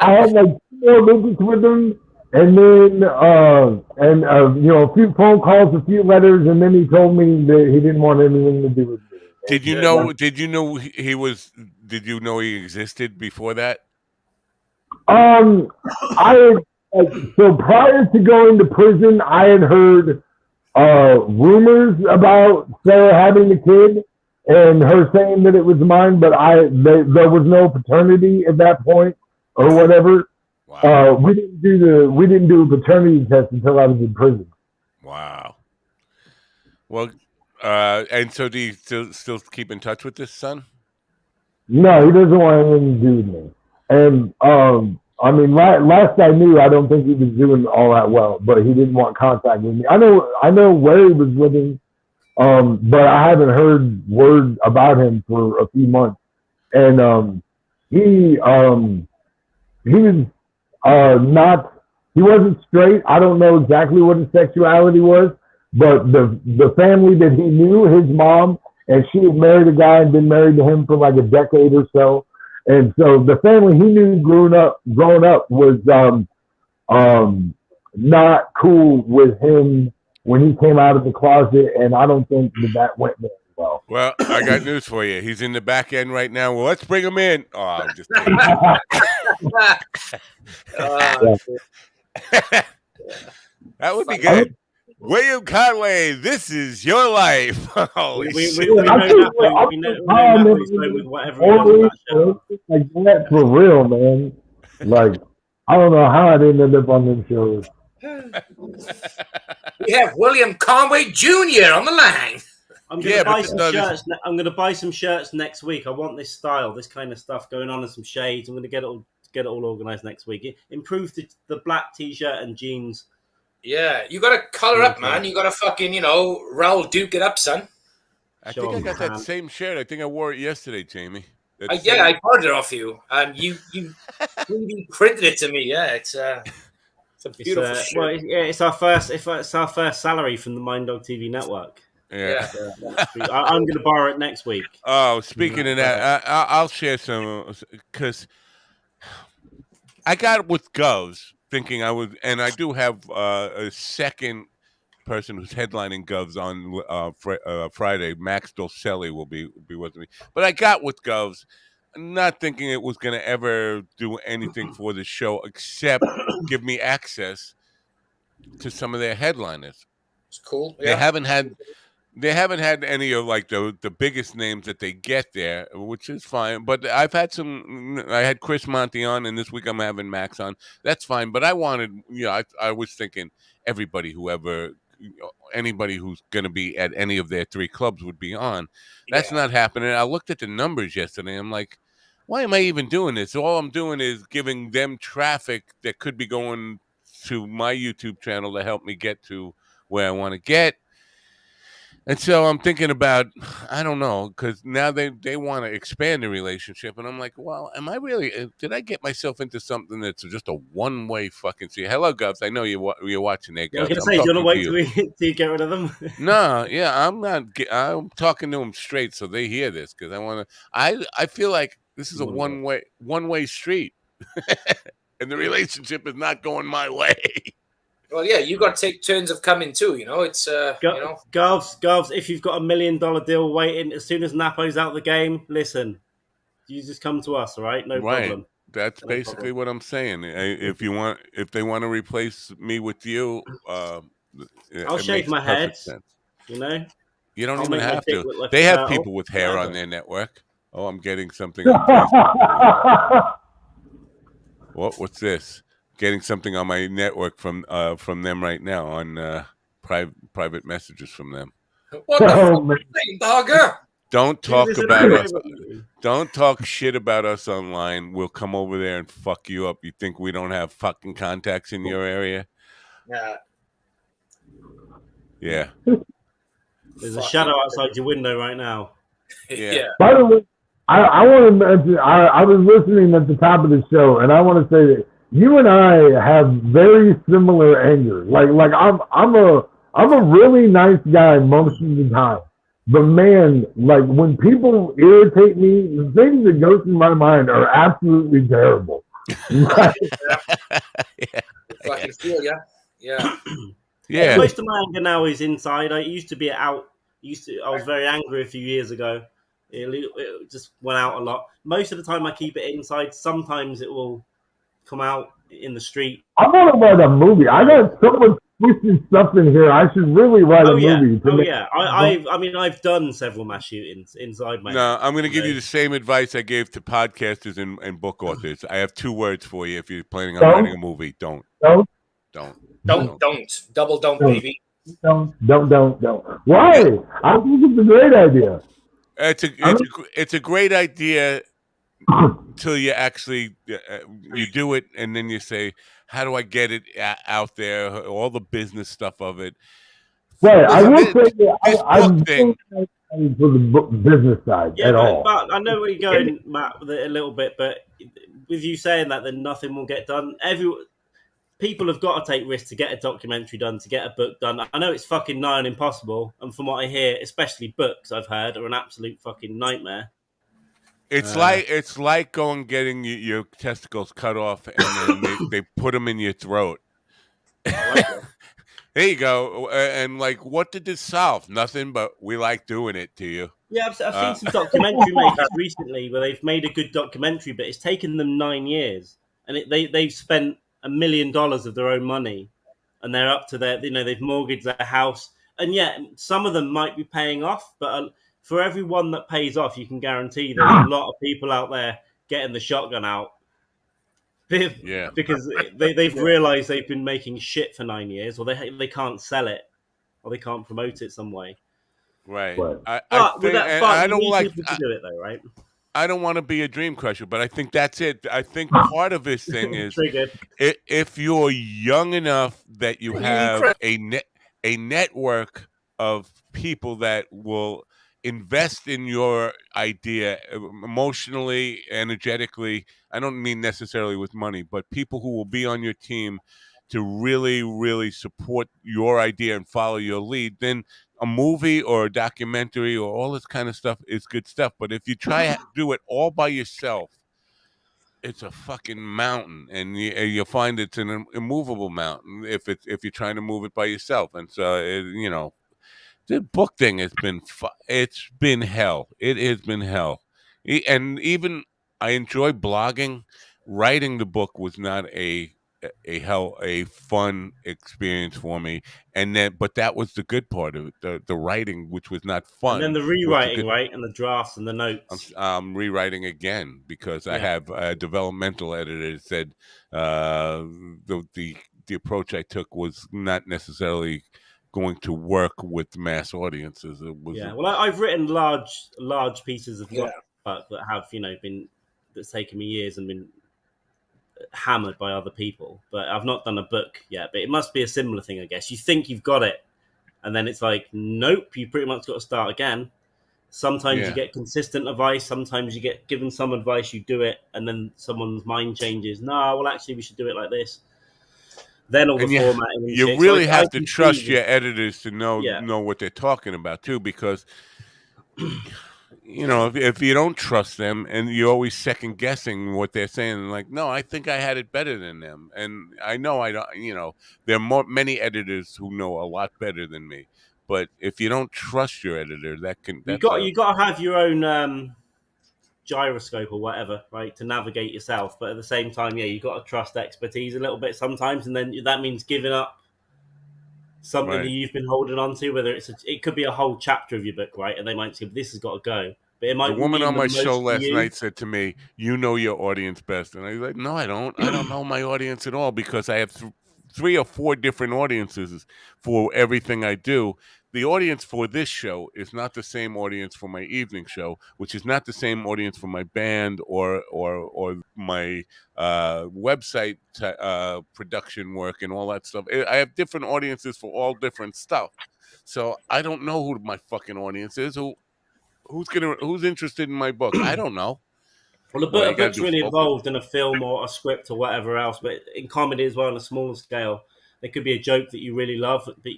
I had 2 more visits with him, and then a few phone calls, a few letters, and then he told me that he didn't want anything to do with me. Did you know? Did you know he was? Did you know he existed before that? So prior to going to prison, I had heard rumors about Sarah having a kid and her saying that it was mine, but there was no paternity at that point or whatever. Wow. We didn't do a paternity test until I was in prison. Wow. Well, and so do you still keep in touch with this son? No, he doesn't want anything to do with me. And last I knew, I don't think he was doing all that well, but he didn't want contact with me. I know where he was living, but I haven't heard word about him for a few months. And he wasn't straight. I don't know exactly what his sexuality was, but the family that he knew, his mom, and she had married a guy and been married to him for a decade or so. And so the family he knew growing up was not cool with him when he came out of the closet, and I don't think that went very well. Well, I got news for you. He's in the back end right now. Well, let's bring him in. Oh, I'm just kidding. That would be good. William Conway, this is your life. Holy shit. We know Napoli's going with whatever he wants like that for real, man. Like, I don't know how I didn't end up on them shows. We have William Conway Jr. on the line. I'm gonna buy some shirts. I'm gonna buy some shirts next week. I want this style, this kind of stuff going on, and some shades. I'm gonna get it all organized next week. Improve the black t-shirt and jeans. Yeah, you gotta color up, man. You gotta fucking, Raoul Duke it up, son. I think I got that same shirt. I think I wore it yesterday, Jamie. I bought it off you, and you 3D printed it to me. Yeah, it's a beautiful shirt. Well, it's our first salary from the Mind Dog TV network. Yeah. I'm going to borrow it next week. Oh, speaking of that, I'll share some, because I got it with Govs, thinking I would, and I do have a second person who's headlining Govs on Friday. Max Dolcelli will be with me. But I got with Govs, not thinking it was going to ever do anything for the show except give me access to some of their headliners. It's cool. Yeah. They haven't had any of like the biggest names that they get there, which is fine. But I've had I had Chris Monty on, and this week I'm having Max on. That's fine. But I wanted, I was thinking anybody who's going to be at any of their three clubs would be on. That's not happening. I looked at the numbers yesterday. I'm like, why am I even doing this? All I'm doing is giving them traffic that could be going to my YouTube channel to help me get to where I want to get. And so I'm thinking about, I don't know, because now they want to expand the relationship. And I'm like, well, am I really, did I get myself into something that's just a one-way fucking see? Hello, Govs. I know you're watching there, Govs. I was going to say, do you want to wait till you get rid of them? No, yeah, I'm talking to them straight so they hear this, because I feel like this is a one-way street. And the relationship is not going my way. Well, yeah, you got to take turns of coming too. It's Govs. If you've got $1 million deal waiting, as soon as Napo's out the game, listen, you just come to us, all right? No problem. That's basically what I'm saying. If they want to replace me with you, I'll shave my head. Sense. You don't even have to. They have people with hair on their network. Oh, I'm getting something. What's this? Getting something on my network from them right now on private messages from them. What the fuck, dogger? Don't talk about us. Don't talk shit about us online. We'll come over there and fuck you up. You think we don't have fucking contacts in your area? Yeah. There's a shadow outside your window right now. Yeah. By the way, I want to mention, I was listening at the top of the show, and I want to say that you and I have very similar anger. Like I'm a really nice guy most of the time. But man, like when people irritate me, the things that go through my mind are absolutely terrible. Yeah. Most of my anger now is inside. I used to be out. I was very angry a few years ago. It just went out a lot. Most of the time I keep it inside. Sometimes it will come out in the street. I want to write a movie. I got so much twisted stuff in here. I should really write a movie. I've done several mass shootings inside my. No, I'm going to give you the same advice I gave to podcasters and book authors. I have 2 words for you if you're planning on writing a movie. Don't, baby. Don't. Why? I think it's a great idea. It's a great idea till you actually you do it, and then you say, "How do I get it out there?" All the business stuff of it. Right. I will say that I'm thing for the business side at all. But I know where you're going, Matt, with it a little bit. But with you saying that, then nothing will get done. People have got to take risks to get a documentary done, to get a book done. I know it's fucking nigh on impossible, and from what I hear, especially books I've heard are an absolute fucking nightmare. It's like getting your testicles cut off, and then they put them in your throat. I like it. There you go. And like, what did this solve? Nothing, but we like doing it to you. Yeah, I've seen some documentary makers recently where they've made a good documentary, but it's taken them 9 years, and they've spent $1 million of their own money, and they're up to their, they've mortgaged their house, and yet some of them might be paying off, but for every one that pays off, you can guarantee there's a lot of people out there getting the shotgun out. Yeah. Because they've realised they've been making shit for 9 years, or they can't sell it, or they can't promote it some way. Right. Right. I don't like people to do it though, right? I don't want to be a dream crusher, but I think that's it. I think part of this thing is Triggered. if you're young enough that you have a network of people that will invest in your idea emotionally, energetically. I don't mean necessarily with money, but people who will be on your team to really, really support your idea and follow your lead, then a movie or a documentary or all this kind of stuff is good stuff. But if you try to do it all by yourself, it's a fucking mountain, and you'll find it's an immovable mountain if you're trying to move it by yourself. And so, the book thing has been it's been hell. It has been hell. And even I enjoy blogging. Writing the book was not a fun experience for me, but that was the good part of it. The writing, which was not fun, and then the rewriting, right, and the drafts and the notes. I'm rewriting again because I have a developmental editor that said the approach I took was not necessarily going to work with mass audiences. It was well, I've written large pieces of work that have been that's taken me years and been hammered by other people, but I've not done a book yet. But it must be a similar thing, I guess. You think you've got it, and then it's like, nope, you pretty much got to start again. Sometimes you get consistent advice, sometimes you get given some advice, you do it, and then someone's mind changes. No, well, actually, we should do it like this. Then all the formatting. You really have to trust your editors to know what they're talking about too, because if you don't trust them and you're always second guessing what they're saying, like, no, I think I had it better than them, and I know I don't. There are many editors who know a lot better than me, but if you don't trust your editor, you got to have your own gyroscope or whatever, right, to navigate yourself. But at the same time, you got to trust expertise a little bit sometimes, and then that means giving up something that you've been holding on to, whether it could be a whole chapter of your book, right? And they might say, this has got to go. But it might. The woman on my show last night said to me, "You know your audience best," and I was like, "No, I don't. I don't know my audience at all because I have 3 or 4 different audiences for everything I do. The audience for this show is not the same audience for my evening show, which is not the same audience for my band or my website production work and all that stuff. I have different audiences for all different stuff. So I don't know who my fucking audience is. Who's interested in my book? I don't know. Well, a book's really involved in a film or a script or whatever else, but in comedy as well on a smaller scale, there could be a joke that you really love, but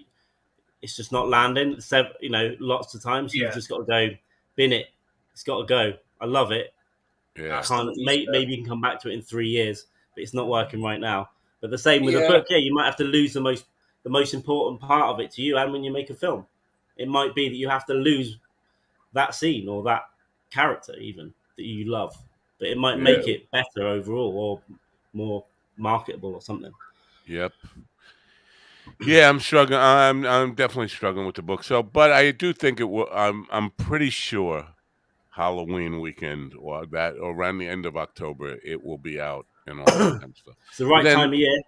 it's just not landing. Lots of times you've just got to go, bin it. It's got to go. I love it. Yeah. Maybe you can come back to it in 3 years, but it's not working right now. But the same with a book. Yeah, you might have to lose the most important part of it to you, and when you make a film, it might be that you have to lose that scene or that character even that you love, but it might make it better overall or more marketable or something. Yep. Yeah, I'm struggling. I'm definitely struggling with the book. So, but I do think it will. I'm pretty sure Halloween weekend or around the end of October it will be out and all that kind of stuff. It's the right time of year.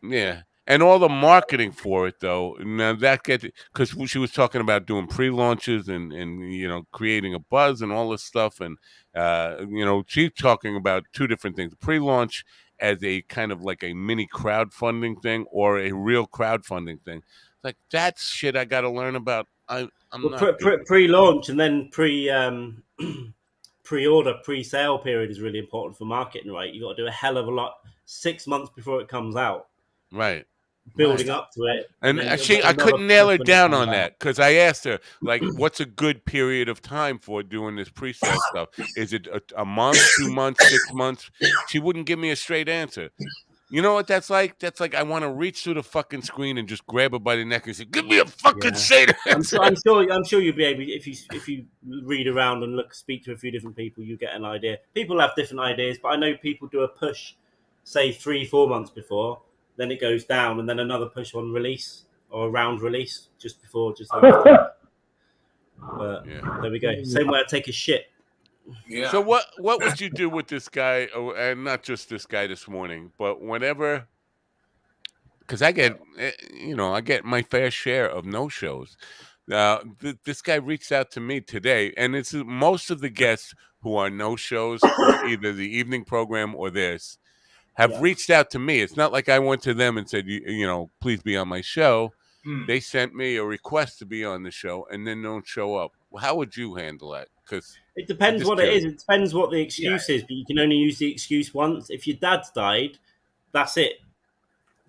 Yeah. And all the marketing for it, though, now that because she was talking about doing pre-launches and creating a buzz and all this stuff, and she's talking about 2 different things: pre-launch as a kind of like a mini crowdfunding thing or a real crowdfunding thing. Like, that's shit I got to learn about. Pre-launch and then pre-order, pre-sale period is really important for marketing, right? You got to do a hell of a lot 6 months before it comes out. Right. Building up to it. And I couldn't nail her down on that because I asked her, like, what's a good period of time for doing this pre-sale stuff? Is it a month, 2 months, 6 months? She wouldn't give me a straight answer. You know what that's like? That's like I want to reach through the fucking screen and just grab her by the neck and say, "Give me a fucking Seder." I'm sure you'll be able, if you read around and speak to a few different people, you get an idea. People have different ideas, but I know people do a push, say 3-4 months before, then it goes down, and then another push on release or around release just after. But there we go. Same way I take a shit. Yeah. So what would you do with this guy, and not just this guy this morning, but whenever? Because I get, I get my fair share of no-shows. This guy reached out to me today, and it's most of the guests who are no-shows for either the evening program or this have reached out to me. It's not like I went to them and said, please be on my show. They sent me a request to be on the show and then don't show up. How would you handle that? Because it depends what it is. It depends what the excuse is, but you can only use the excuse once. If your dad's died, that's it.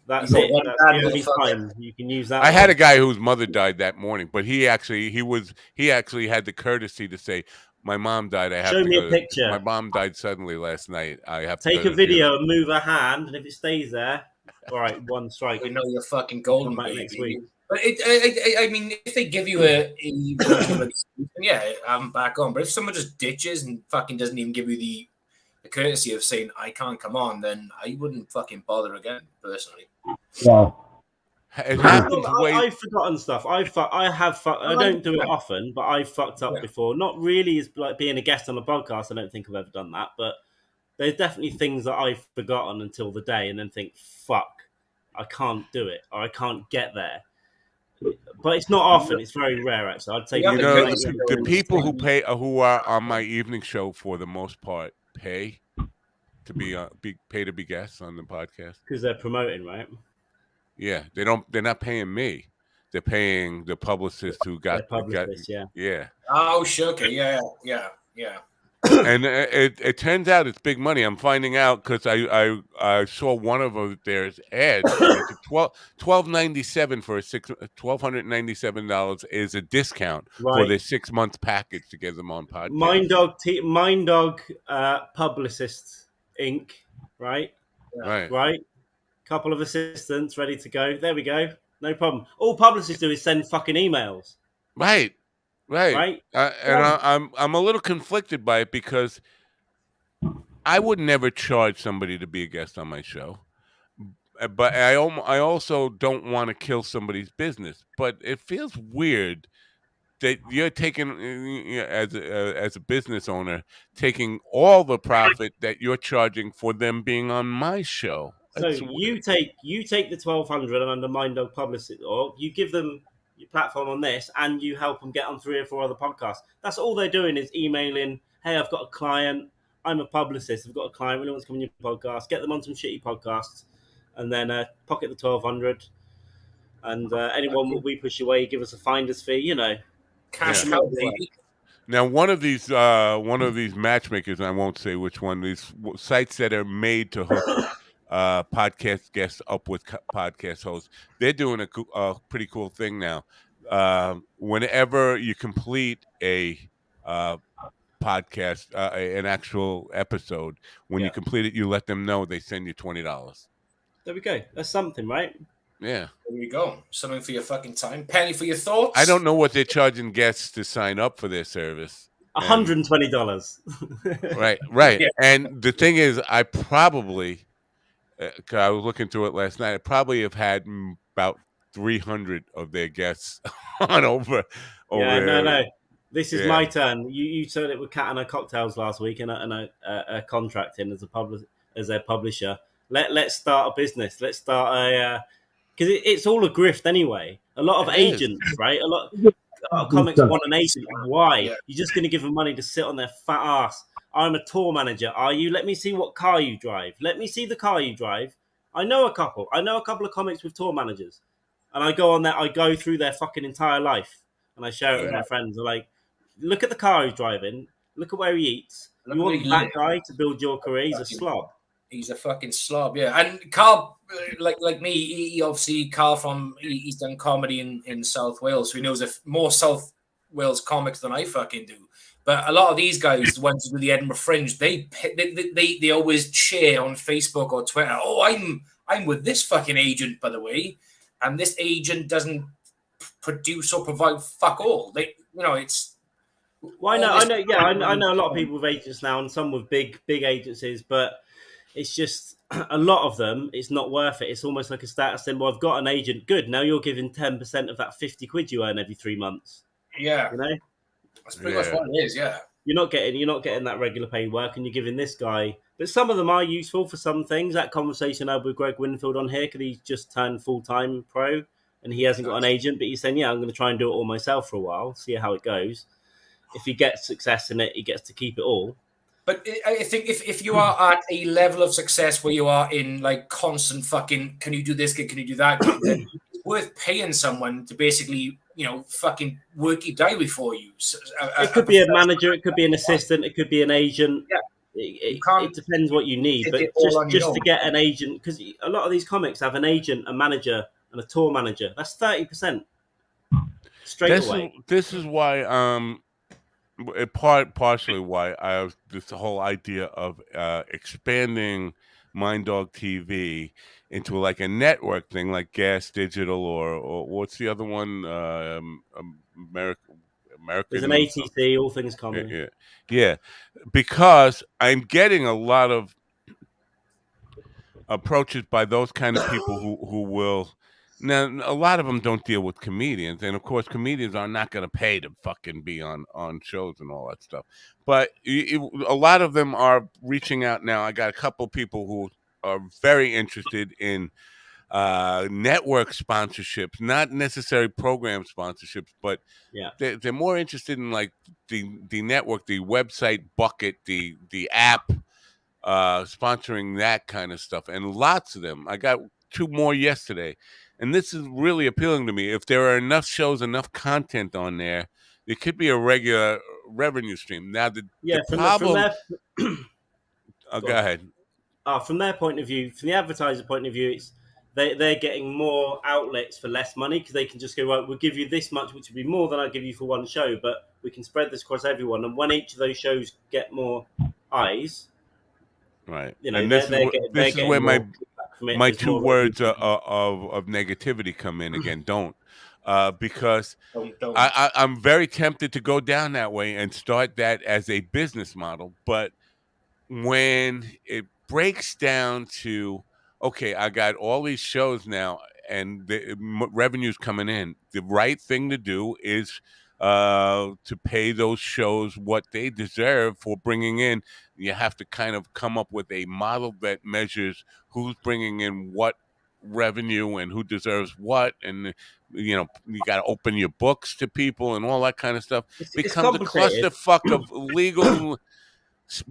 That's it. That's the only time you can use that. I had a guy whose mother died that morning, but he actually had the courtesy to say, "My mom died. I have to show me a picture. My mom died suddenly last night. I have to take a video and move her hand, and if it stays there, all right, one strike. We know you're fucking golden, back baby. Next week. But I mean, if they give you a yeah, I'm back on. But if someone just ditches and fucking doesn't even give you the courtesy of saying I can't come on, then I wouldn't fucking bother again, personally. Yeah. It happens. I've forgotten stuff. I don't do it often, but I've fucked up before. Not really as like being a guest on a podcast. I don't think I've ever done that, but there's definitely things that I've forgotten until the day, and then think, "Fuck, I can't do it, or I can't get there." But it's not often. It's very rare, actually. I'd say the people who are on my evening show for the most part pay to be guests on the podcast because they're promoting, right? Yeah, they're not paying me. They're paying the publicist who got yeah. Oh, sure. Okay. Yeah. And it turns out it's big money. I'm finding out because I saw one of their ads. $1,297 for $1,297 is a discount for their 6 month package to get them on podcast. Mind Dog Publicist Inc. Right. Couple of assistants ready to go. There we go. No problem. All publicists do is send fucking emails. Right. And I'm a little conflicted by it because I would never charge somebody to be a guest on my show, but I also don't want to kill somebody's business. But it feels weird that you're taking, as a business owner, taking all the profit that you're charging for them being on my show. So you take the 1,200 under Mind Dog Publicist, or you give them your platform on this, and you help them get on 3 or 4 other podcasts. That's all they're doing is emailing, "Hey, I've got a client. I'm a publicist. I've got a client. Really wants to come on your podcast. Get them on some shitty podcasts, and then pocket the 1,200. And anyone we push away, give us a finder's fee. Cash out, baby." Now, one of these matchmakers, and I won't say which one, these sites that are made to hook podcast guests up with podcast hosts, they're doing a pretty cool thing now. Whenever you complete a podcast, an actual episode, when you complete it, you let them know. They send you $20. There we go. That's something, right? Yeah. There you go. Something for your fucking time. Penny for your thoughts. I don't know what they're charging guests to sign up for their service. $120. Right. Yeah. And the thing is, I probably, cause I was looking through it last night, I probably have had about 300 of their guests on over. Yeah, no. This is my turn. You said it with Cat and her cocktails last week, and a contract in as their publisher. Let's start a business. Let's start because it's all a grift anyway. A lot of agents, right? A lot of comics want an agent. Why? Yeah. You're just going to give them money to sit on their fat ass. I'm a tour manager. Are you? Let me see what car you drive. Let me see the car you drive. I know a couple of comics with tour managers, and I go on there. I go through their fucking entire life, and I share it with my friends. I'm like, look at the car he's driving. Look at where he eats. You want that guy to build your career? He's a slob. He's a fucking slob, yeah. And Carl, like me, he obviously, Carl he's done comedy in South Wales, so he knows more South Wales comics than I fucking do. But a lot of these guys, the ones who do the Edinburgh Fringe, they always share on Facebook or Twitter, "Oh, I'm with this fucking agent, by the way, and this agent doesn't produce or provide fuck all. It's. Well, I know a lot of people with agents now, and some with big agencies, but it's just a lot of them. It's not worth it. It's almost like a status symbol. I've got an agent. Good. Now you're giving 10% of that 50 quid you earn every 3 months. Yeah, that's pretty much what it is. Yeah, you're not getting that regular paid work, and you're giving this guy. But some of them are useful for some things. That conversation I had with Greg Winfield on here, because he's just turned full-time pro and he hasn't got an agent, but he's saying, I'm going to try and do it all myself for a while, see how it goes. If he gets success in it, he gets to keep it all. But I think if you are at a level of success where you are in like constant fucking, can you do this, can you do that, then it's worth paying someone to basically, fucking work your diary for you. It could be a manager, it could be an assistant, it could be an agent. Yeah. It depends what you need, but just to get an agent, because a lot of these comics have an agent, a manager, and a tour manager. That's 30% straight away. This is why partially why I have this whole idea of expanding Mind Dog TV into like a network thing, like Gas Digital or what's the other one? American. There's an ATC, All Things Comedy. Yeah, because I'm getting a lot of approaches by those kind of people who will. Now, a lot of them don't deal with comedians, and of course, comedians are not going to pay to fucking be on shows and all that stuff. But a lot of them are reaching out now. I got a couple people who are very interested in network sponsorships, not necessarily program sponsorships, but they're more interested in like the network, the website bucket, the app, sponsoring that kind of stuff, and lots of them. I got 2 more yesterday. And this is really appealing to me. If there are enough shows, enough content on there, it could be a regular revenue stream. Now, the problem... go ahead. From their point of view, from the advertiser point of view, it's they're getting more outlets for less money, because they can just go, right, we'll give you this much, which would be more than I give you for one show, but we can spread this across everyone. And when each of those shows get more eyes... Right. And this is where my 2 words of negativity come in again. Don't. Because I'm very tempted to go down that way and start that as a business model. But when it breaks down to, okay, I got all these shows now and the revenue's coming in, the right thing to do is to pay those shows what they deserve for bringing in. You have to kind of come up with a model that measures who's bringing in what revenue and who deserves what, and you got to open your books to people and all that kind of stuff. It becomes a clusterfuck of legal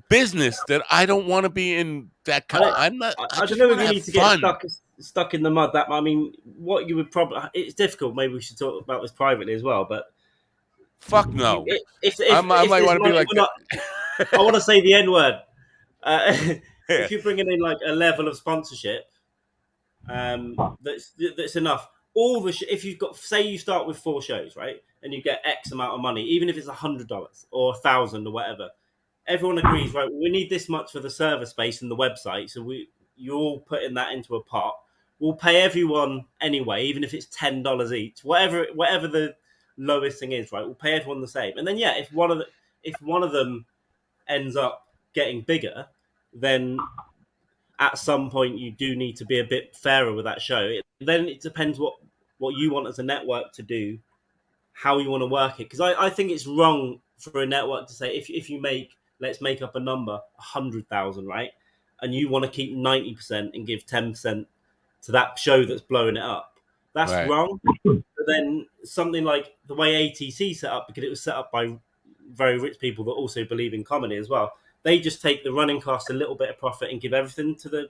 business that I don't want to be in. That kind of, I'm not. I don't know if you need to get stuck in the mud. That, I mean, what you would probably, it's difficult. Maybe we should talk about this privately as well. But fuck no. I might want to be like that. I want to say the N word. If you're bringing in like a level of sponsorship, that's enough. If you've got, say you start with 4 shows, right, and you get X amount of money, even if it's $100 or $1,000 or whatever, everyone agrees, right? We need this much for the server space and the website, so you're all putting that into a pot. We'll pay everyone anyway, even if it's $10 each, whatever the lowest thing is, right? We'll pay everyone the same, and then if one of them ends up getting bigger, then at some point you do need to be a bit fairer with that show. Then it depends what you want as a network to do, how you want to work it. Because I think it's wrong for a network to say, if you make, let's make up a number, 100,000, right? And you want to keep 90% and give 10% to that show that's blowing it up. That's right. Wrong. But then something like the way ATC set up, because it was set up by very rich people that also believe in comedy as well, they just take the running cost, a little bit of profit, and give everything to the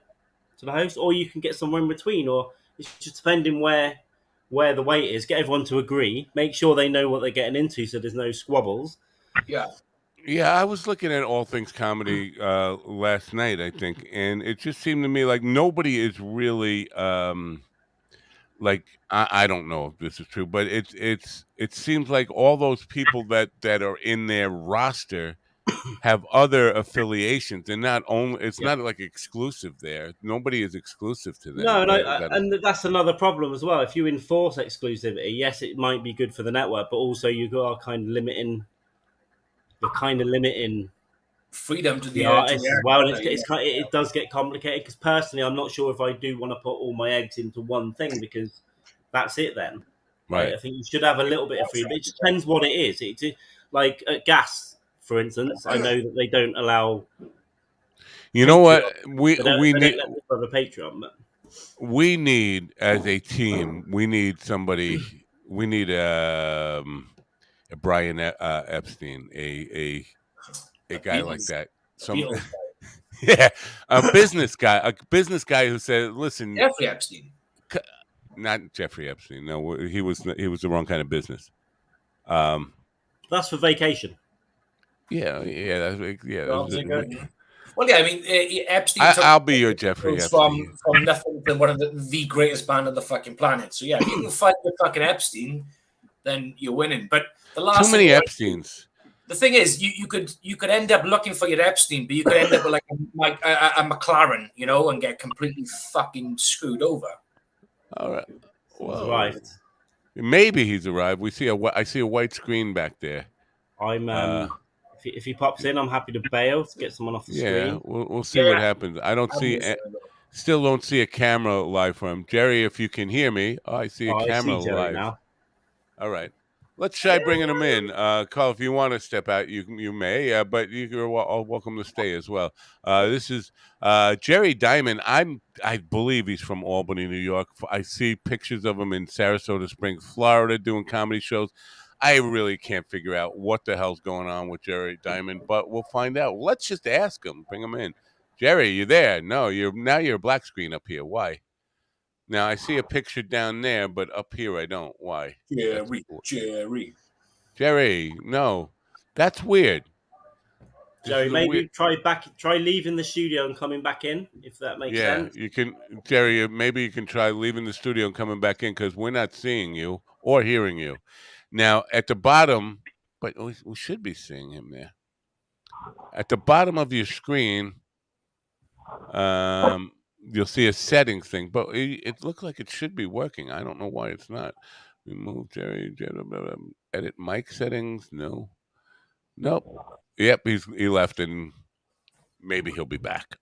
host. Or you can get somewhere in between, or it's just depending where the weight is. Get everyone to agree, make sure they know what they're getting into, so there's no squabbles. Yeah, I was looking at All Things Comedy last night, I think, and it just seemed to me like nobody is really like, I don't know if this is true, but it seems like all those people that are in their roster have other affiliations, and not only it's not like exclusive there. Nobody is exclusive to them. No, and that's another problem as well. If you enforce exclusivity, yes, it might be good for the network, but also you are kind of limiting. You're kind of limiting freedom to the the artist as well, and it does get complicated. Because personally, I'm not sure if I do want to put all my eggs into one thing, because that's it then. Right. I think you should have a little bit of freedom. It just depends what it is. It's like at gas, for instance. I know that they don't allow. You know what we need for a Patreon. But. We need, as a team, we need somebody. We need a Brian Epstein, a guy like that. Yeah, a business guy who said, "Listen, Jeffrey Epstein." Not Jeffrey Epstein. No, he was the wrong kind of business. That's for vacation. Yeah. Well, yeah, I mean, Epstein. I'll be your Jeffrey Epstein. From nothing to one of the greatest band on the fucking planet. So yeah, if you can find your fucking Epstein, then you're winning. But the last too many Epsteins. The thing is, you could end up looking for your Epstein, but you could end up with like a McLaren, you know, and get completely fucking screwed over. All right. Well, arrived. Maybe he's arrived. I see a white screen back there. I'm if he pops in, I'm happy to bail to get someone off the screen. Yeah, we'll see what happens. I don't still don't see a camera live for him. Jerry, if you can hear me, I see a camera live now. All right. Let's try bringing him in. Carl, if you want to step out, you may, but you're welcome to stay as well. This is Jerry Diamond. I believe he's from Albany, New York. I see pictures of him in Sarasota Springs, Florida, doing comedy shows. I really can't figure out what the hell's going on with Jerry Diamond, but we'll find out. Let's just ask him. Bring him in. Jerry, you there? No, you're a black screen up here. Why? Now, I see a picture down there, but up here I don't. Why? Jerry, no. That's weird. Jerry, maybe try leaving the studio and coming back in, if that makes sense. Yeah, you can, Jerry, maybe you can try leaving the studio and coming back in, because we're not seeing you or hearing you. Now, at the bottom, but we should be seeing him there. At the bottom of your screen, you'll see a settings thing, but it looks like it should be working. I don't know why it's not. Remove Jerry, edit mic settings. No. Nope. Yep, he left, and maybe he'll be back.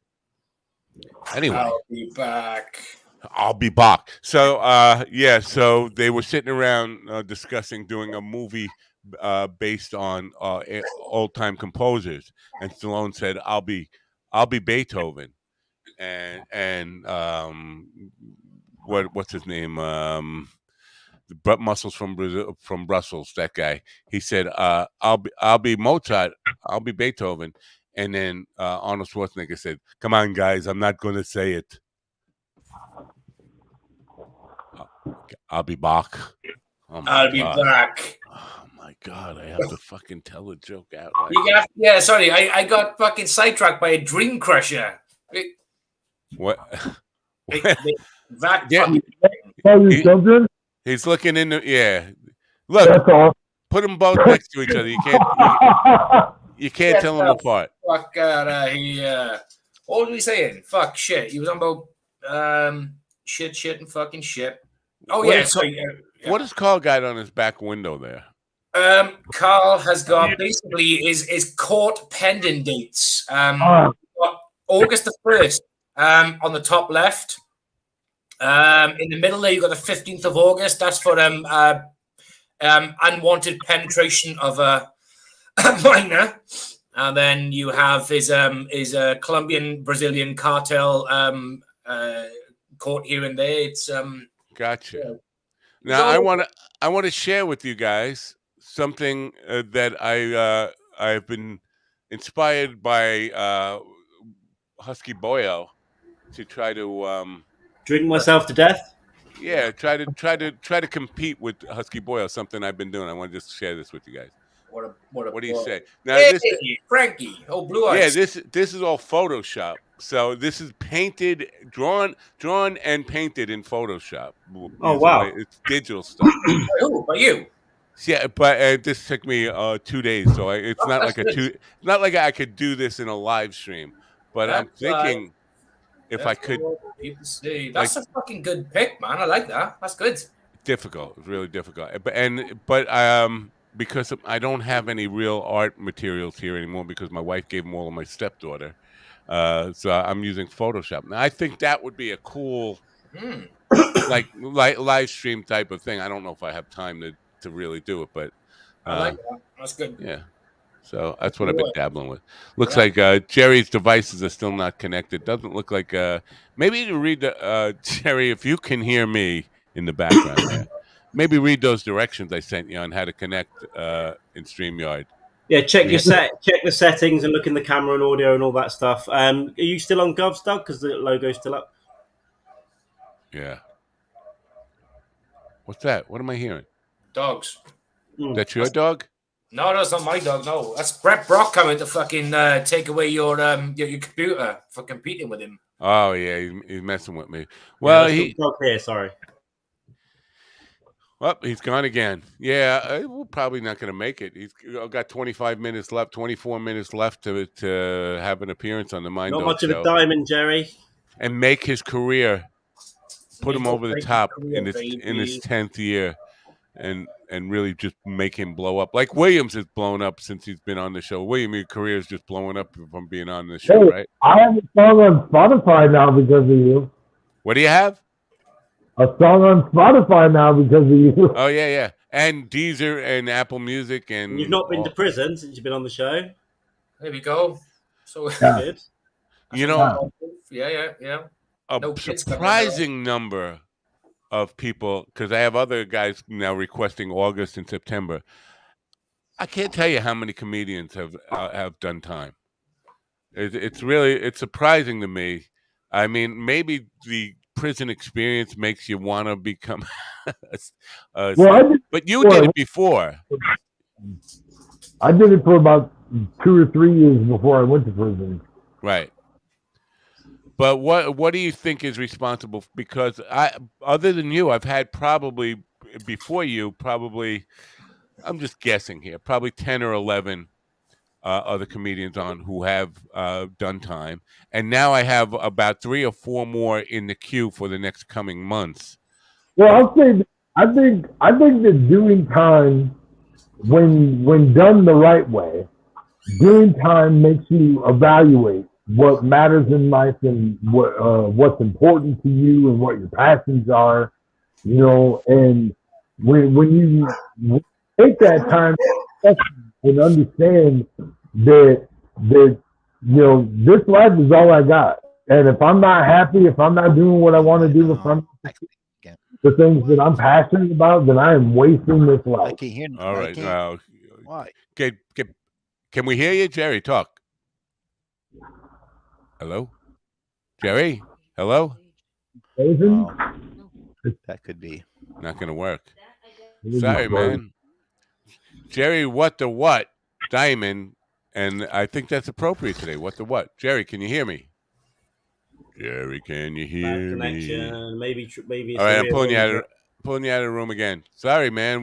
Anyway. I'll be back. So, so they were sitting around discussing doing a movie based on old-time composers, and Stallone said, "I'll be Beethoven." And what's his name? The butt muscles from Brussels. That guy. He said, "I'll be Mozart. I'll be Beethoven." And then Arnold Schwarzenegger said, "Come on, guys, I'm not going to say it. I'll be back." I'll be back. Oh my God! I have to fucking tell a joke out. Sorry, I got fucking sidetracked by a dream crusher. What? He's looking in the Look, put them both next to each other. You can't tell them apart. Fuck out of here. What was he saying? Fuck shit. He was on about shit and fucking shit. Oh What has Carl got on his back window there? Carl has got basically his court pending dates. August the 1st. On the top left. In the middle there, you've got the 15th of August. That's for unwanted penetration of a minor. And then you have his Colombian Brazilian cartel court here and there. It's gotcha. Now I want to share with you guys something that I've been inspired by Husky Boyo to try to drink myself to death. Yeah, try to compete with Husky Boyo. Something I've been doing. I want to just share this with you guys. What do you say? Now, Frankie, blue eyes. Yeah, this is all Photoshop. So this is painted, drawn and painted in Photoshop. Oh wow, it's digital stuff. Who? By you? Yeah, but this took me 2 days, so it's not like not like I could do this in a live stream. But I'm thinking if I could, people say like, that's a fucking good pick, man. I like that. That's good. difficult. It's really difficult. But because I don't have any real art materials here anymore because my wife gave them all to my stepdaughter. So I'm using Photoshop. Now I think that would be a cool like live stream type of thing. I don't know if I have time to really do it, but I like that. That's good. yeah. So that's what I've been dabbling with. Looks like Jerry's devices are still not connected. Doesn't look like maybe to read the Jerry, if you can hear me in the background there, maybe read those directions I sent you on how to connect in StreamYard. Yeah, check the settings and look in the camera and audio and all that stuff. Are you still on GovStug because the logo's still up? Yeah. What's that? What am I hearing? Dogs. That's your dog? No, that's not my dog. No, that's Brett Brock coming to fucking take away your computer for competing with him. Oh yeah, he's messing with me. Well, dog here. Sorry. Well, he's gone again. Yeah, we're probably not going to make it. He's got 25 minutes left, 24 minutes left to have an appearance on the Mind Dog Not much show. of a diamond, Jerry. And make his career, put him over the top in his 10th year, and really just make him blow up. Like Williams has blown up since he's been on the show. William, your career is just blowing up from being on the show, right? I have a song on Spotify now because of you. What do you have? A song on Spotify now because of you. Oh, yeah. And Deezer and Apple Music. And you've not been to prison since you've been on the show. There we go. So good. You know, yeah. A surprising number of people, because I have other guys now requesting August and September. I can't tell you how many comedians have done time. It's surprising to me. I mean, maybe the prison experience makes you want to become but you did it before. I did it for about 2 or 3 years before I went to prison. Right. But what do you think is responsible? Because other than you, I've had probably before you, I'm just guessing here, probably 10 or 11 other comedians on who have done time, and now I have about 3 or 4 more in the queue for the next coming months. Well, I'll say I think that doing time, when done the right way, doing time makes you evaluate what matters in life and what's important to you and what your passions are, and when you take that time and understand that this life is all I got, and if I'm not happy, if I'm not doing what I want to do, if I'm the things that I'm passionate about, then I am wasting this life. I can't hear. All right, now why? Can we hear you, Jerry? Talk. Hello, Jerry. Hello. That could be not going to work. Sorry, man. Jerry, what Diamond, and I think that's appropriate today. What the what? Jerry, can you hear me? Jerry, can you hear me? Maybe. All right, I'm pulling you out of the room again. Sorry, man.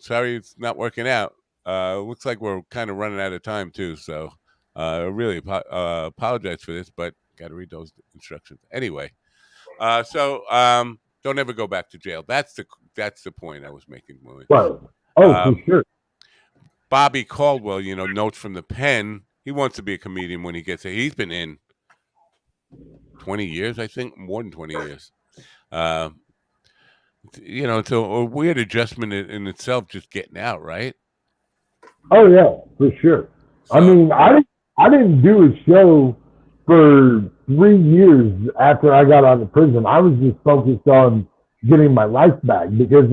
Sorry, it's not working out. Looks like we're kind of running out of time too. So, really apologize for this, but got to read those instructions anyway. Don't ever go back to jail. That's the point I was making. Right. For sure. Bobby Caldwell, notes from the pen. He wants to be a comedian when he gets there. He's been in 20 years, I think, more than 20 years. It's a weird adjustment in itself, just getting out, right? Oh yeah, for sure. So, I mean, I didn't do a show for 3 years after I got out of prison. I was just focused on getting my life back because,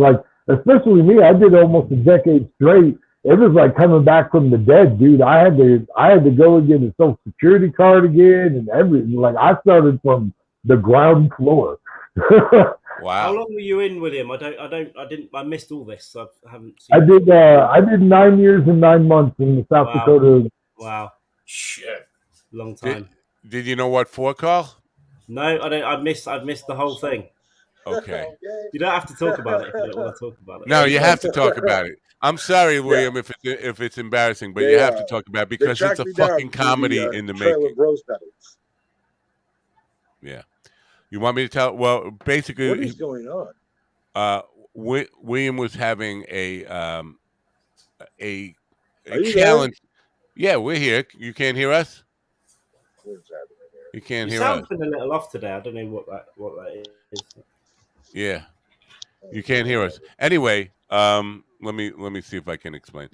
especially me, I did almost a decade straight. It was like coming back from the dead, dude. I had to go and get a Social Security card again and everything. Like I started from the ground floor. Wow. How long were you in with him? I missed all this. I haven't seen I did 9 years and 9 months in the South Dakota. Wow. Shit. Long time. Did you know what for, Carl? No, I don't. I missed the whole thing. Okay. You don't have to talk about it if you don't want to talk about it. No, you have to talk about it. I'm sorry, William, if it's embarrassing, but you have to talk about it because it's a fucking comedy in the making. Yeah. You want me to tell? Well, basically, What is going on? William was having a challenge. Yeah, we're here. You can't hear us? You can't hear us. You sound a little off today. I don't know what that is. Yeah. You can't hear us. Anyway, let me see if I can explain.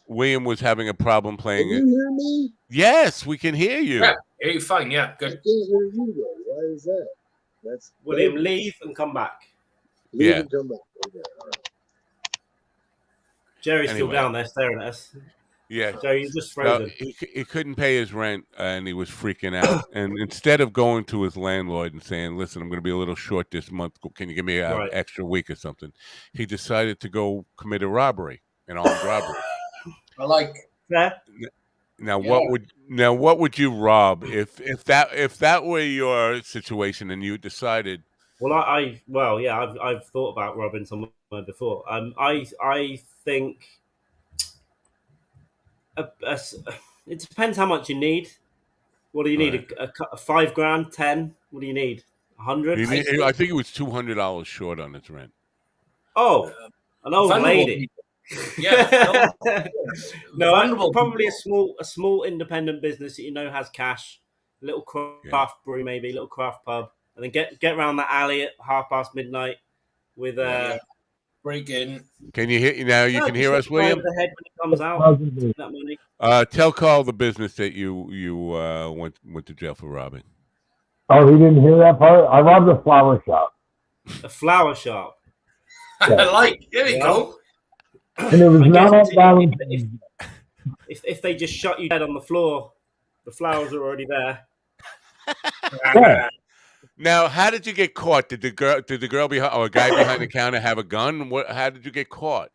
William was having a problem playing it. Can you hear me? Yes, we can hear you. Yeah, hear you fine. Yeah, good. I can't hear you though. Why is that? That's William, leave and come back. Leave and come back. Okay, all right. Jerry's still down there staring at us. Yeah, Jerry, you just frozen. He couldn't pay his rent, and he was freaking out. And instead of going to his landlord and saying, "Listen, I'm going to be a little short this month. Can you give me an extra week or something?" He decided to go commit a robbery, an armed robbery. I like that. Now, what would you rob if that were your situation and you decided? Well, I've thought about robbing someone before. I think it depends how much you need. What do you need? A $5 grand, 10? What do you need? 100? I think it was $200 short on his rent. Oh, an old lady. Yeah. No, probably a small independent business that you know has cash. A little craft brewery, maybe a little craft pub, and then get around that alley at midnight with break in. Can you hear now? You can hear us, William. The head when it comes out. That money. Tell Carl the business that you went to jail for robbing. Oh, he didn't hear that part. I robbed a flower shop. A flower shop. Yeah. There you go. And it was not Valentine's. If they just shot you dead on the floor, the flowers are already there. Yeah. Now, how did you get caught? Did the girl behind or a guy behind the counter have a gun? How did you get caught?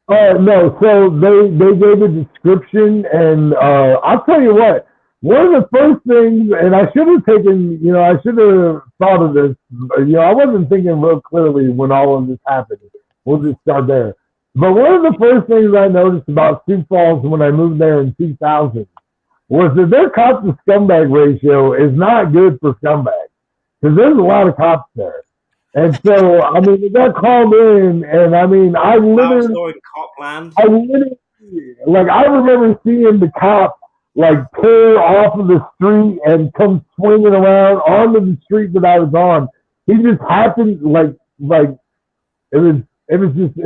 No, so they gave a description, and I'll tell you what. One of the first things, and I should have thought of this. I wasn't thinking real clearly when all of this happened. We'll just start there. But one of the first things I noticed about Sioux Falls when I moved there in 2000 was that their cops to scumbag ratio is not good for scumbags. Because there's a lot of cops there. And so, I mean, they got called in, and I mean, I remember seeing the cop, pull off of the street and come swinging around onto the street that I was on. He just happened, it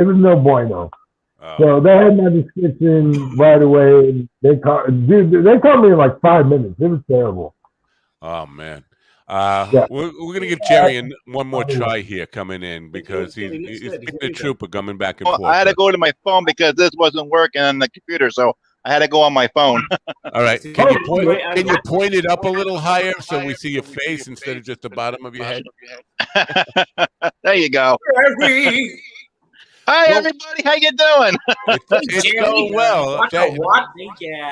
was no bueno. Oh. So they had my description right away. They called me in 5 minutes. It was terrible. Oh, man. We're going to give Jerry one more try here coming in because he's a trooper coming back and forth. I had to go to my phone because this wasn't working on the computer, so I had to go on my phone. All right. Can you point it up a little higher so we see your face instead of just the bottom of your head? There you go. Hi, everybody. How you doing? It's going well. What the what?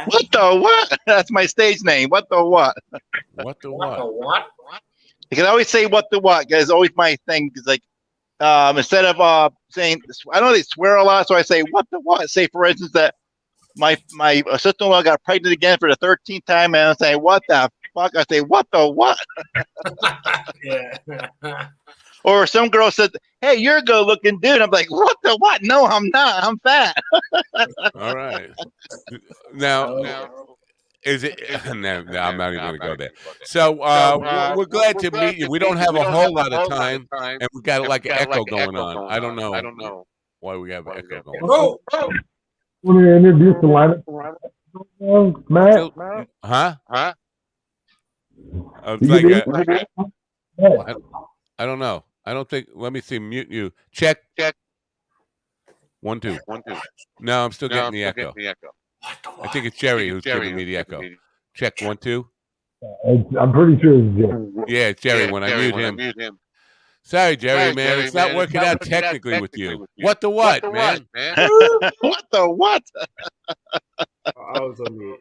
What the what? That's my stage name. What the what? What the what? What? You can always say what the what. It's always my thing. It's instead of saying, I know they swear a lot, so I say what the what. Say, for instance, that my sister-in-law got pregnant again for the 13th time, and I say, what the fuck? I say, what the what? Yeah. Or some girl said, hey, you're a good-looking dude. I'm like, what the what? No, I'm not. I'm fat. All right. Now, is it? No, I'm not even going to go there. So we're glad to meet you. We don't have a whole lot of time, and we got an echo going on. I don't know why we have an echo going on. Want to introduce the lineup, Matt? Huh? I don't know. I don't think. Let me see. Mute you. Check. 1 2. No, I'm still getting the echo. I think it's Jerry who's giving me the echo. Check 1 2. I'm pretty sure it's Jerry. Yeah, it's Jerry. When I mute him. Sorry, Jerry, man. It's not working out technically with you. What the what, man? What the what? I was on mute.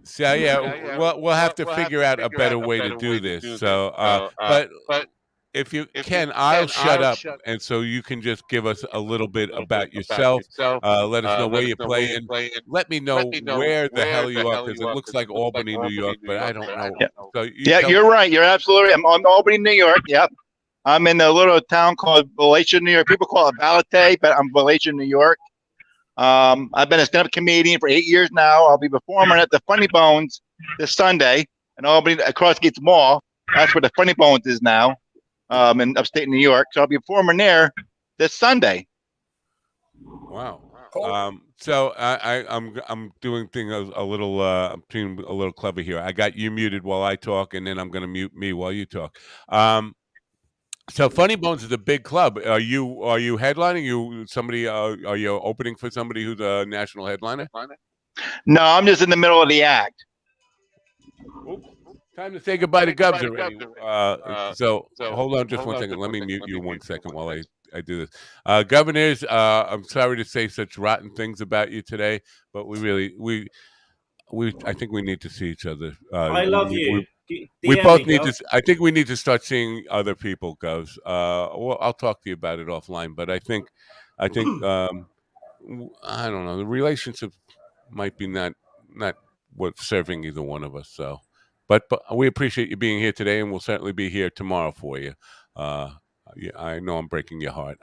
So we'll have to figure out a better way to do this. So, but if you can, I'll shut up, and so you can just give us a little bit about yourself. Let us know where you play, and let me know where the hell you are, because it looks like Albany, New York, but I don't know. Yeah. So You're right. You're absolutely right. I'm on Albany, New York. Yep. I'm in a little town called Valencia, New York. People call it Valete, but I'm Valencia, New York. I've been a stand-up comedian for 8 years now. I'll be performing at the Funny Bones this Sunday in Albany, across Gates Mall. That's where the Funny Bones is now, in upstate New York. So I'll be performing there this Sunday. Wow. Cool. So I'm doing things a little I'm being a little clever here. I got you muted while I talk, and then I'm going to mute me while you talk. So Funny Bones is a big club. Are you headlining? Are you opening for somebody who's a national headliner? No, I'm just in the middle of the act. Oops. Time to say goodbye to Gubs already. So hold on just 1 second. Let me mute you 1 second while I do this. Governors, I'm sorry to say such rotten things about you today, but I think we need to see each other. I love you. We both need to. I think we need to start seeing other people, Govs. Well, I'll talk to you about it offline. But I think, I don't know. The relationship might be not what's serving either one of us. So, but we appreciate you being here today, and we'll certainly be here tomorrow for you. Yeah, I know I'm breaking your heart.